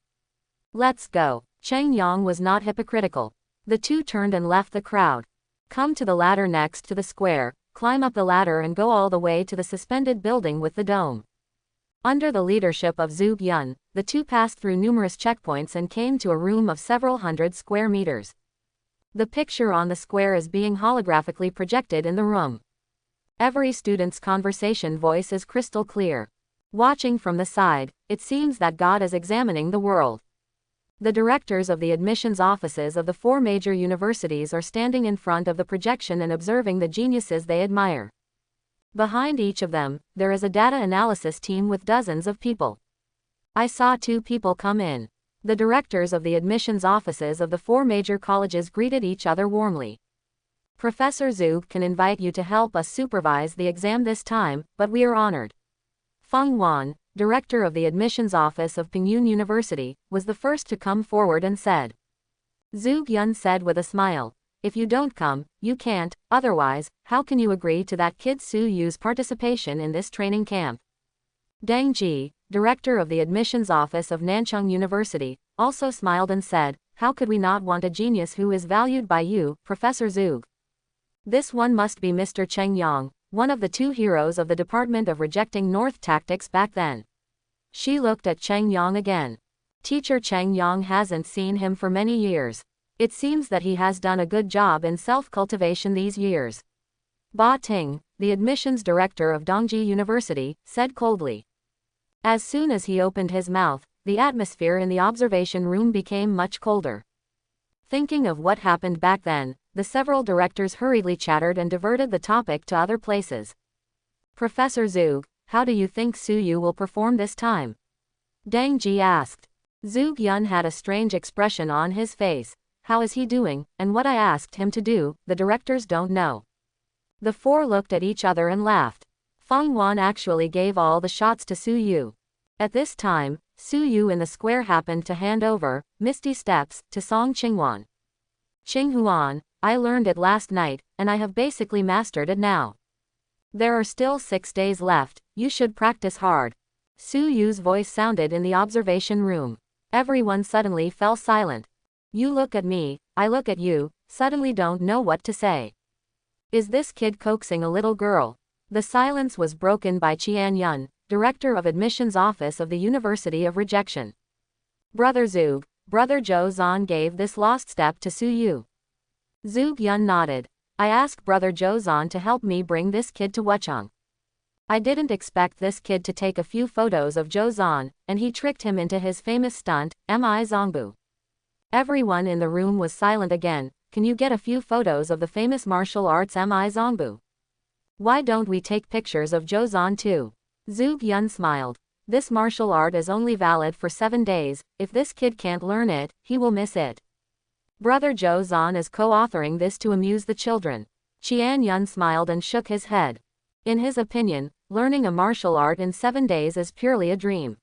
Let's go. Cheng Yong was not hypocritical. The two turned and left the crowd. Come to the ladder next to the square, climb up the ladder and go all the way to the suspended building with the dome. Under the leadership of Zhu Yun, the two passed through numerous checkpoints and came to a room of several hundred square meters. The picture on the square is being holographically projected in the room. Every student's conversation voice is crystal clear. Watching from the side, it seems that God is examining the world. The directors of the admissions offices of the 4 major universities are standing in front of the projection and observing the geniuses they admire. Behind each of them, there is a data analysis team with dozens of people. I saw 2 people come in. The directors of the admissions offices of the 4 major colleges greeted each other warmly. Professor Zhu can invite you to help us supervise the exam this time, but we are honored. Feng Wan, director of the admissions office of Pingyun University, was the first to come forward and said. Zhu Yun said with a smile, if you don't come, you can't, otherwise, how can you agree to that kid Su Yu's participation in this training camp? Deng Ji, director of the admissions office of Nanchang University, also smiled and said, how could we not want a genius who is valued by you, Professor Zhu? This one must be Mr. Cheng Yang, one of the 2 heroes of the Department of Rejecting North Tactics back then. She looked at Cheng Yang again. Teacher Cheng Yang hasn't seen him for many years. It seems that he has done a good job in self-cultivation these years. Ba Ting, the admissions director of Dongji University, said coldly. As soon as he opened his mouth, the atmosphere in the observation room became much colder. Thinking of what happened back then, the several directors hurriedly chattered and diverted the topic to other places. Professor Zhu, how do you think Su Yu will perform this time? Deng Ji asked. Zhu Yun had a strange expression on his face. How is he doing, and what I asked him to do, the directors don't know. The 4 looked at each other and laughed. Feng Wan actually gave all the shots to Su Yu. At this time, Su Yu in the square happened to hand over, Misty Steps, to Song Qinghuan. Qinghuan, I learned it last night, and I have basically mastered it now. There are still 6 days left, you should practice hard. Su Yu's voice sounded in the observation room. Everyone suddenly fell silent. You look at me, I look at you, suddenly don't know what to say. Is this kid coaxing a little girl? The silence was broken by Qian Yun, director of admissions office of the University of Rejection. Brother Zhu, Brother Zhou Zan gave this lost step to Su Yu. Zhu Yun nodded. I asked Brother Zhou Zan to help me bring this kid to Wuchang. I didn't expect this kid to take a few photos of Zhou Zan, and he tricked him into his famous stunt, Mi Zongbu. Everyone in the room was silent again. Can you get a few photos of the famous martial arts Mi Zongbu? Why don't we take pictures of Zhou Zan too? Zhu Yun smiled. This martial art is only valid for 7 days, if this kid can't learn it, he will miss it. Brother Zhou Zan is co-authoring this to amuse the children. Qian Yun smiled and shook his head. In his opinion, learning a martial art in 7 days is purely a dream.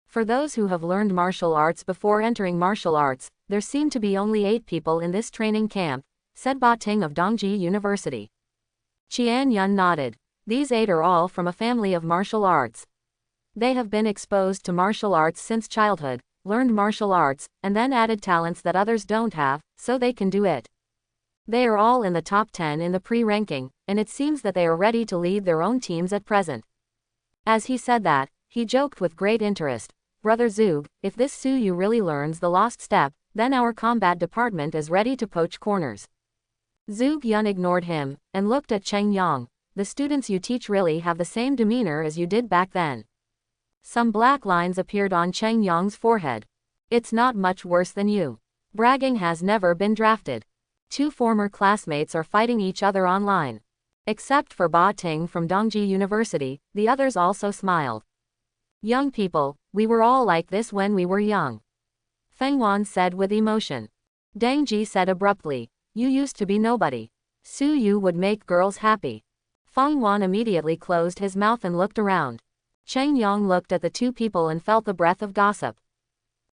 For those who have learned martial arts before entering martial arts, there seem to be only 8 people in this training camp, said Ba Ting of Dongji University. Qian Yun nodded. These 8 are all from a family of martial arts. They have been exposed to martial arts since childhood, learned martial arts, and then added talents that others don't have, so they can do it. They are all in the top 10 in the pre-ranking, and it seems that they are ready to lead their own teams at present. As he said that, he joked with great interest. Brother Zhu, if this Su Yu really learns the lost step, then our combat department is ready to poach corners. Zhu Yun ignored him, and looked at Cheng Yang. The students you teach really have the same demeanor as you did back then. Some black lines appeared on Cheng Yang's forehead. It's not much worse than you. Bragging has never been drafted. 2 former classmates are fighting each other online. Except for Ba Ting from Dongji University, the others also smiled. Young people, we were all like this when we were young. Feng Wan said with emotion. Deng Ji said abruptly, you used to be nobody. Su Yu would make girls happy. Feng Wan immediately closed his mouth and looked around. Cheng Yang looked at the 2 people and felt the breath of gossip.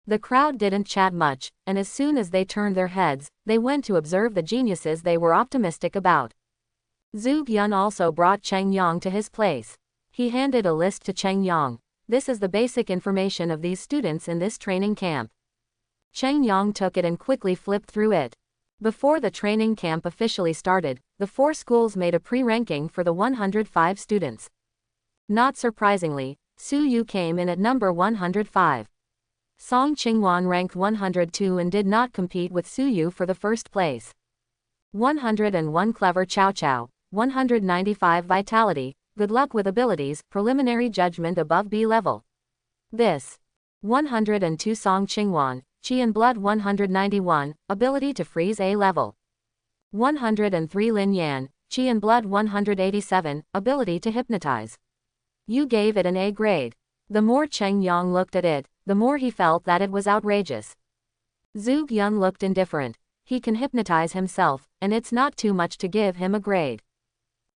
The crowd didn't chat much, and as soon as they turned their heads, they went to observe the geniuses they were optimistic about. Zhu Yun also brought Cheng Yang to his place. He handed a list to Cheng Yang. This is the basic information of these students in this training camp. Cheng Yang took it and quickly flipped through it. Before the training camp officially started, the 4 schools made a pre-ranking for the 105 students. Not surprisingly, Su Yu came in at number 105. Song Qingwan ranked 102 and did not compete with Su Yu for the first place. 101 Clever Chow Chow, 195 Vitality, Good Luck with Abilities, Preliminary Judgment above B level. This. 102 Song Qingwan, Qi and Blood 191, Ability to Freeze A level. 103 Lin Yan, Qi and Blood 187, Ability to Hypnotize. You gave it an A grade. The more Cheng Yang looked at it, the more he felt that it was outrageous. Zhuge Yun looked indifferent. He can hypnotize himself, and it's not too much to give him a grade.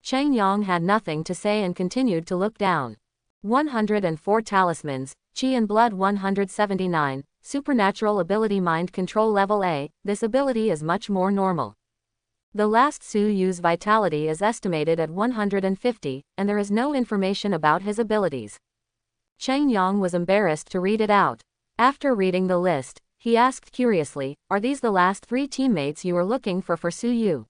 Cheng Yang had nothing to say and continued to look down. 104 Talismans, Qi and Blood 179, Supernatural Ability Mind Control Level A, this ability is much more normal. The last Su Yu's vitality is estimated at 150, and there is no information about his abilities. Cheng Yang was embarrassed to read it out. After reading the list, he asked curiously, "Are these the last 3 teammates you were looking for Su Yu?"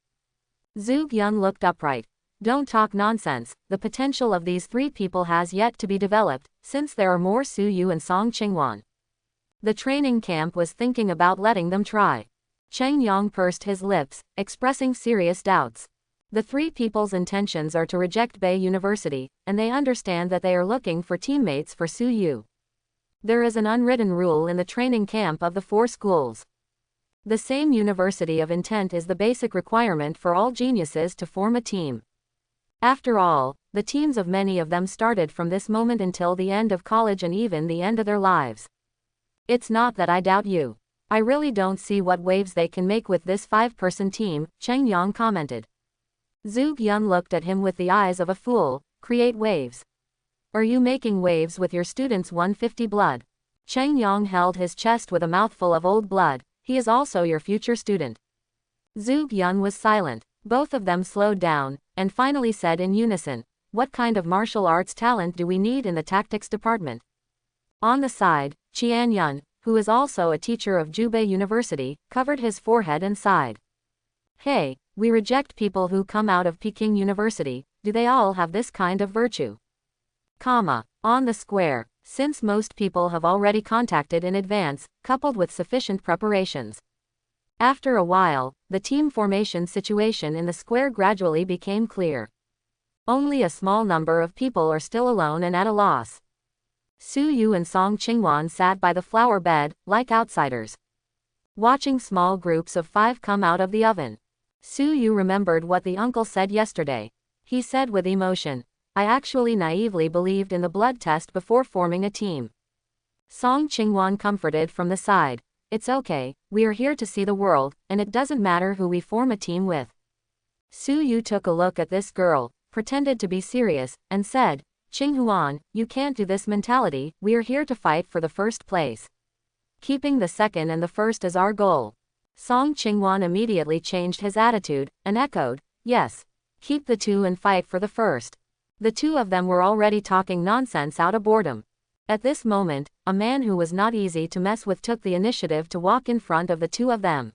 Zhuge Yun looked upright. Don't talk nonsense, the potential of these 3 people has yet to be developed, since there are more Su Yu and Song Qingwan. The training camp was thinking about letting them try. Cheng Yang pursed his lips, expressing serious doubts. The 3 people's intentions are to reject Bei University, and they understand that they are looking for teammates for Su Yu. There is an unwritten rule in the training camp of the 4 schools. The same university of intent is the basic requirement for all geniuses to form a team. After all, the teams of many of them started from this moment until the end of college and even the end of their lives. It's not that I doubt you. I really don't see what waves they can make with this 5-person team, Cheng Yang commented. Zhuge Yun looked at him with the eyes of a fool. Create waves. Are you making waves with your students' 150 blood? Cheng Yang held his chest with a mouthful of old blood. He is also your future student. Zhuge Yun was silent. Both of them slowed down, and finally said in unison, "What kind of martial arts talent do we need in the tactics department?" On the side, Qian Yun, who is also a teacher of Jubei University, covered his forehead and sighed. "Hey, we reject people who come out of Peking University. Do they all have this kind of virtue?" On the square, since most people have already contacted in advance, coupled with sufficient preparations. After a while, the team formation situation in the square gradually became clear. Only a small number of people are still alone and at a loss. Su Yu and Song Qingwan sat by the flower bed, like outsiders, watching small groups of 5 come out of the oven. Su Yu remembered what the uncle said yesterday. He said with emotion, "I actually naively believed in the blood test before forming a team." Song Qingwan comforted from the side, "It's okay, we are here to see the world, and it doesn't matter who we form a team with." Su Yu took a look at this girl, pretended to be serious, and said, "Qinghuan, you can't do this mentality, we are here to fight for the first place. Keeping the second and the first is our goal." Song Qingwan immediately changed his attitude, and echoed, "Yes. Keep the 2 and fight for the first." The 2 of them were already talking nonsense out of boredom. At this moment, a man who was not easy to mess with took the initiative to walk in front of the 2 of them.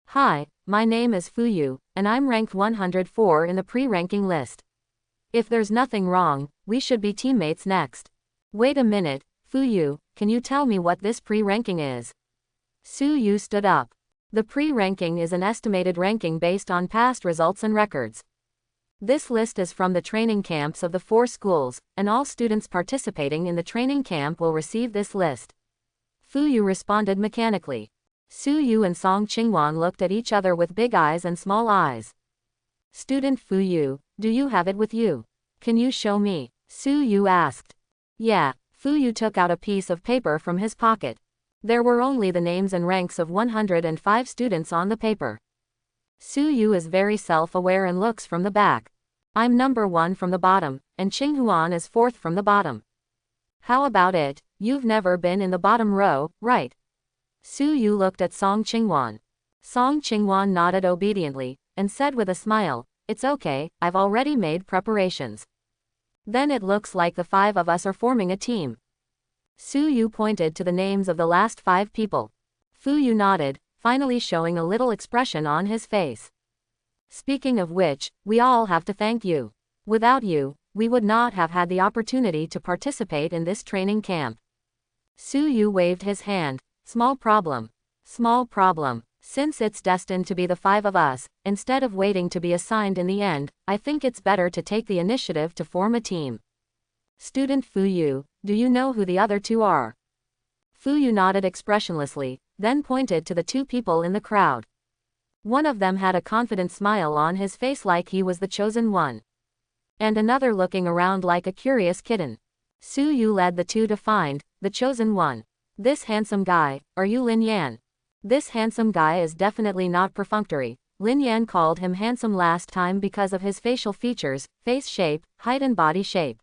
"Hi, my name is Fu Yu, and I'm ranked 104 in the pre-ranking list. If there's nothing wrong, we should be teammates next." "Wait a minute, Fu Yu, can you tell me what this pre-ranking is?" Su Yu stood up. The pre-ranking is an estimated ranking based on past results and records. This list is from the training camps of the 4 schools, and all students participating in the training camp will receive this list. Fu Yu responded mechanically. Su Yu and Song Qingwan looked at each other with big eyes and small eyes. "Student Fu Yu, do you have it with you? Can you show me?" Su Yu asked. "Yeah." Fu Yu took out a piece of paper from his pocket. There were only the names and ranks of 105 students on the paper. Su Yu is very self-aware and looks from the back. "I'm number 1 from the bottom, and Qinghuan is 4th from the bottom. How about it? You've never been in the bottom row, right?" Su Yu looked at Song Qingwan. Song Qingwan nodded obediently, and said with a smile, "It's okay, I've already made preparations." "Then it looks like the 5 of us are forming a team." Su Yu pointed to the names of the last 5 people. Fu Yu nodded, finally showing a little expression on his face. "Speaking of which, we all have to thank you. Without you, we would not have had the opportunity to participate in this training camp. Su Yu waved his hand. Small problem. Small problem. Since it's destined to be the 5 of us, instead of waiting to be assigned in the end, I think it's better to take the initiative to form a team. Student Fu Yu, do you know who the other 2 are? Fu Yu nodded expressionlessly, then pointed to the 2 people in the crowd. One of them had a confident smile on his face like he was the chosen one. And another looking around like a curious kitten. Su Yu led the 2 to find the chosen one. This handsome guy, are you Lin Yan? This handsome guy is definitely not perfunctory. Lin Yan called him handsome last time because of his facial features, face shape, height and body shape.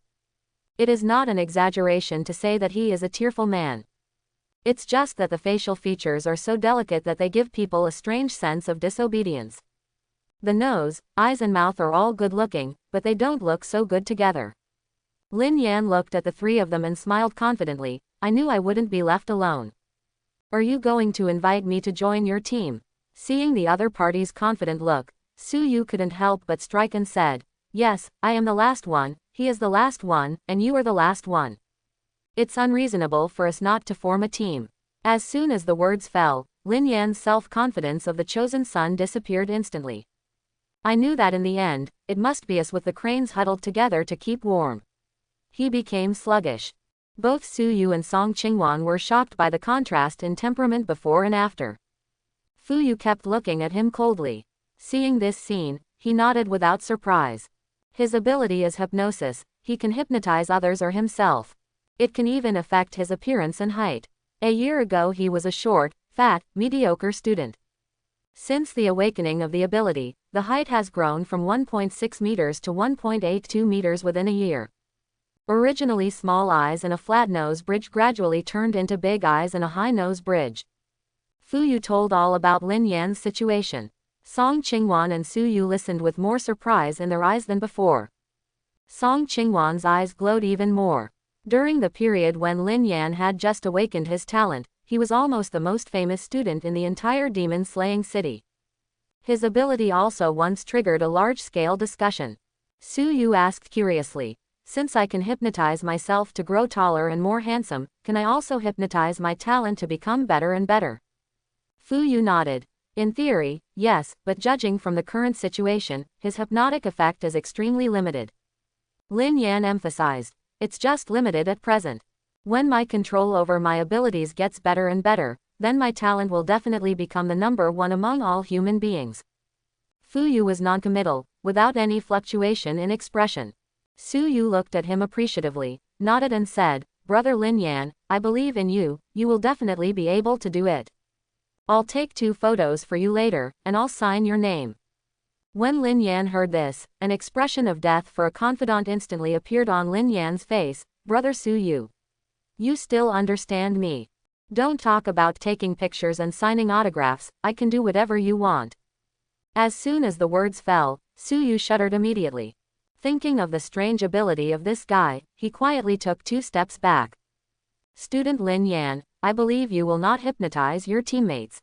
It is not an exaggeration to say that he is a tearful man. It's just that the facial features are so delicate that they give people a strange sense of disobedience. The nose, eyes and mouth are all good looking, but they don't look so good together. Lin Yan looked at the 3 of them and smiled confidently. I knew I wouldn't be left alone. Are you going to invite me to join your team? Seeing the other party's confident look, Su Yu couldn't help but strike and said, yes, I am the last one, he is the last one, and you are the last one. It's unreasonable for us not to form a team. As soon as the words fell, Lin Yan's self-confidence of the chosen son disappeared instantly. I knew that in the end, it must be us with the cranes huddled together to keep warm. He became sluggish. Both Su Yu and Song Qingwan were shocked by the contrast in temperament before and after. Fu Yu kept looking at him coldly. Seeing this scene, he nodded without surprise. His ability is hypnosis. He can hypnotize others or himself. It can even affect his appearance and height. A year ago he was a short, fat, mediocre student. Since the awakening of the ability, the height has grown from 1.6 meters to 1.82 meters within a year. Originally small eyes and a flat nose bridge gradually turned into big eyes and a high nose bridge. Fu Yu told all about Lin Yan's situation. Song Qingwan and Su Yu listened with more surprise in their eyes than before. Song Qingwan's eyes glowed even more. During the period when Lin Yan had just awakened his talent, he was almost the most famous student in the entire demon-slaying city. His ability also once triggered a large-scale discussion. Su Yu asked curiously, since I can hypnotize myself to grow taller and more handsome, can I also hypnotize my talent to become better and better? Fu Yu nodded. In theory, yes, but judging from the current situation, his hypnotic effect is extremely limited. Lin Yan emphasized, it's just limited at present. When my control over my abilities gets better and better, then my talent will definitely become the number 1 among all human beings. Fu Yu was noncommittal, without any fluctuation in expression. Su Yu looked at him appreciatively, nodded and said, Brother Lin Yan, I believe in you, you will definitely be able to do it. I'll take 2 photos for you later, and I'll sign your name. When Lin Yan heard this, an expression of death for a confidant instantly appeared on Lin Yan's face. Brother Su Yu. You still understand me. Don't talk about taking pictures and signing autographs, I can do whatever you want. As soon as the words fell, Su Yu shuddered immediately. Thinking of the strange ability of this guy, he quietly took 2 steps back. Student Lin Yan, I believe you will not hypnotize your teammates.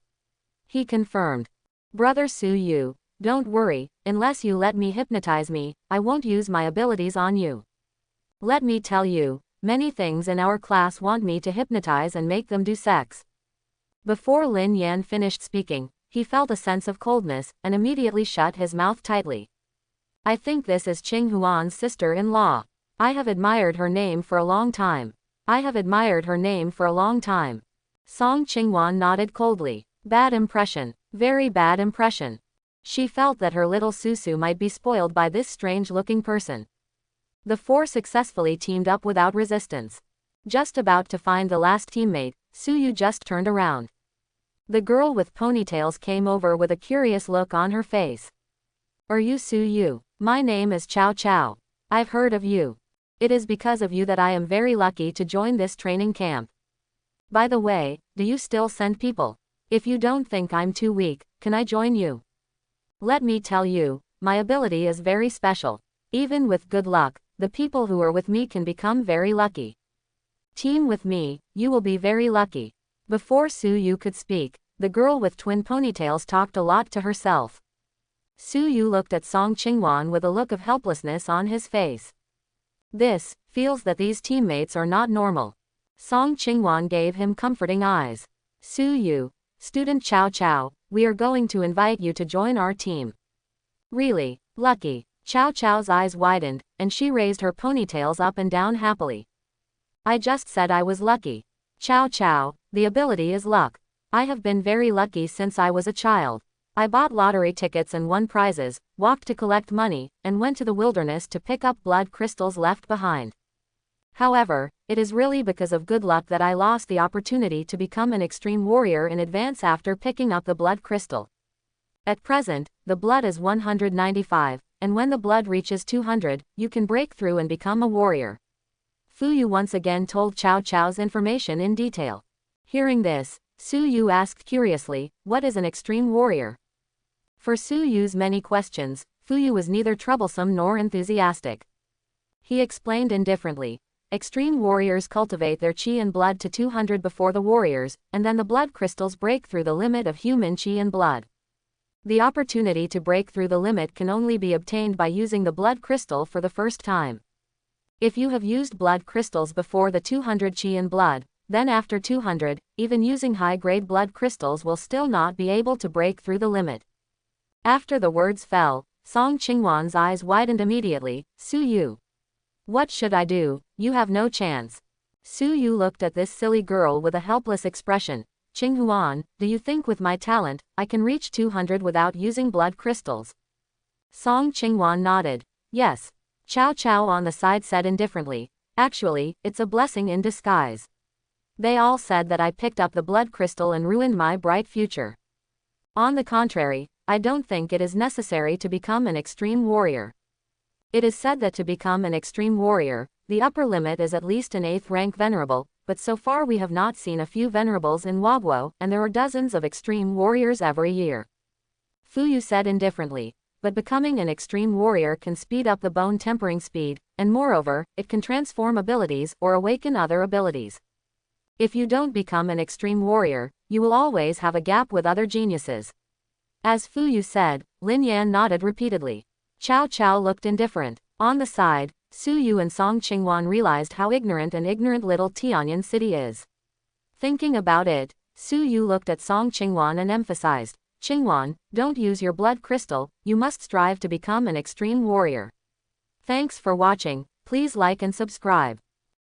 He confirmed. Brother Su Yu, don't worry, unless you let me hypnotize me, I won't use my abilities on you. Let me tell you, many things in our class want me to hypnotize and make them do sex. Before Lin Yan finished speaking, he felt a sense of coldness, and immediately shut his mouth tightly. I think this is Qing Huan's sister-in-law. I have admired her name for a long time. I have admired her name for a long time. Song Qingwan nodded coldly. Bad impression. Very bad impression. She felt that her little Susu might be spoiled by this strange-looking person. The 4 successfully teamed up without resistance. Just about to find the last teammate, Su Yu just turned around. The girl with ponytails came over with a curious look on her face. Are you Su Yu? My name is Chow Chow. I've heard of you. It is because of you that I am very lucky to join this training camp. By the way, do you still send people? If you don't think I'm too weak, can I join you? Let me tell you, my ability is very special. Even with good luck, the people who are with me can become very lucky. Team with me, you will be very lucky. Before Su Yu could speak, the girl with twin ponytails talked a lot to herself. Su Yu looked at Song Qingwan with a look of helplessness on his face. This feels that these teammates are not normal. Song Qingwan gave him comforting eyes. Su Yu, student Chow Chow, we are going to invite you to join our team. Really? Lucky. Chow Chow's eyes widened, and she raised her ponytails up and down happily. I just said I was lucky. Chow Chow, the ability is luck. I have been very lucky since I was a child. I bought lottery tickets and won prizes, walked to collect money, and went to the wilderness to pick up blood crystals left behind. However, it is really because of good luck that I lost the opportunity to become an extreme warrior in advance after picking up the blood crystal. At present, the blood is 195, and when the blood reaches 200, you can break through and become a warrior. Fu Yu once again told Chow Chow's information in detail. Hearing this, Su Yu asked curiously, what is an extreme warrior? For Su Yu's many questions, Fu Yu was neither troublesome nor enthusiastic. He explained indifferently. Extreme warriors cultivate their chi and blood to 200 before the warriors, and then the blood crystals break through the limit of human chi and blood. The opportunity to break through the limit can only be obtained by using the blood crystal for the first time. If you have used blood crystals before the 200 chi and blood, then after 200, even using high-grade blood crystals will still not be able to break through the limit. After the words fell, Song Qingwan's eyes widened immediately. Su Yu. What should I do? You have no chance. Su Yu looked at this silly girl with a helpless expression. Qinghuan, do you think with my talent, I can reach 200 without using blood crystals? Song Qingwan nodded. Yes. Chow Chow on the side said indifferently. Actually, it's a blessing in disguise. They all said that I picked up the blood crystal and ruined my bright future. On the contrary, I don't think it is necessary to become an extreme warrior. It is said that to become an extreme warrior, the upper limit is at least an 8th rank venerable, but so far we have not seen a few venerables in Wagwo, and there are dozens of extreme warriors every year. Fu Yu said indifferently. But becoming an extreme warrior can speed up the bone tempering speed, and moreover, it can transform abilities or awaken other abilities. If you don't become an extreme warrior, you will always have a gap with other geniuses. As Fu Yu said, Lin Yan nodded repeatedly. Chow Chow looked indifferent. On the side, Su Yu and Song Qingwan realized how ignorant little Tianyan City is. Thinking about it, Su Yu looked at Song Qingwan and emphasized, Qingwan, don't use your blood crystal, you must strive to become an extreme warrior. Thanks for watching, please like and subscribe.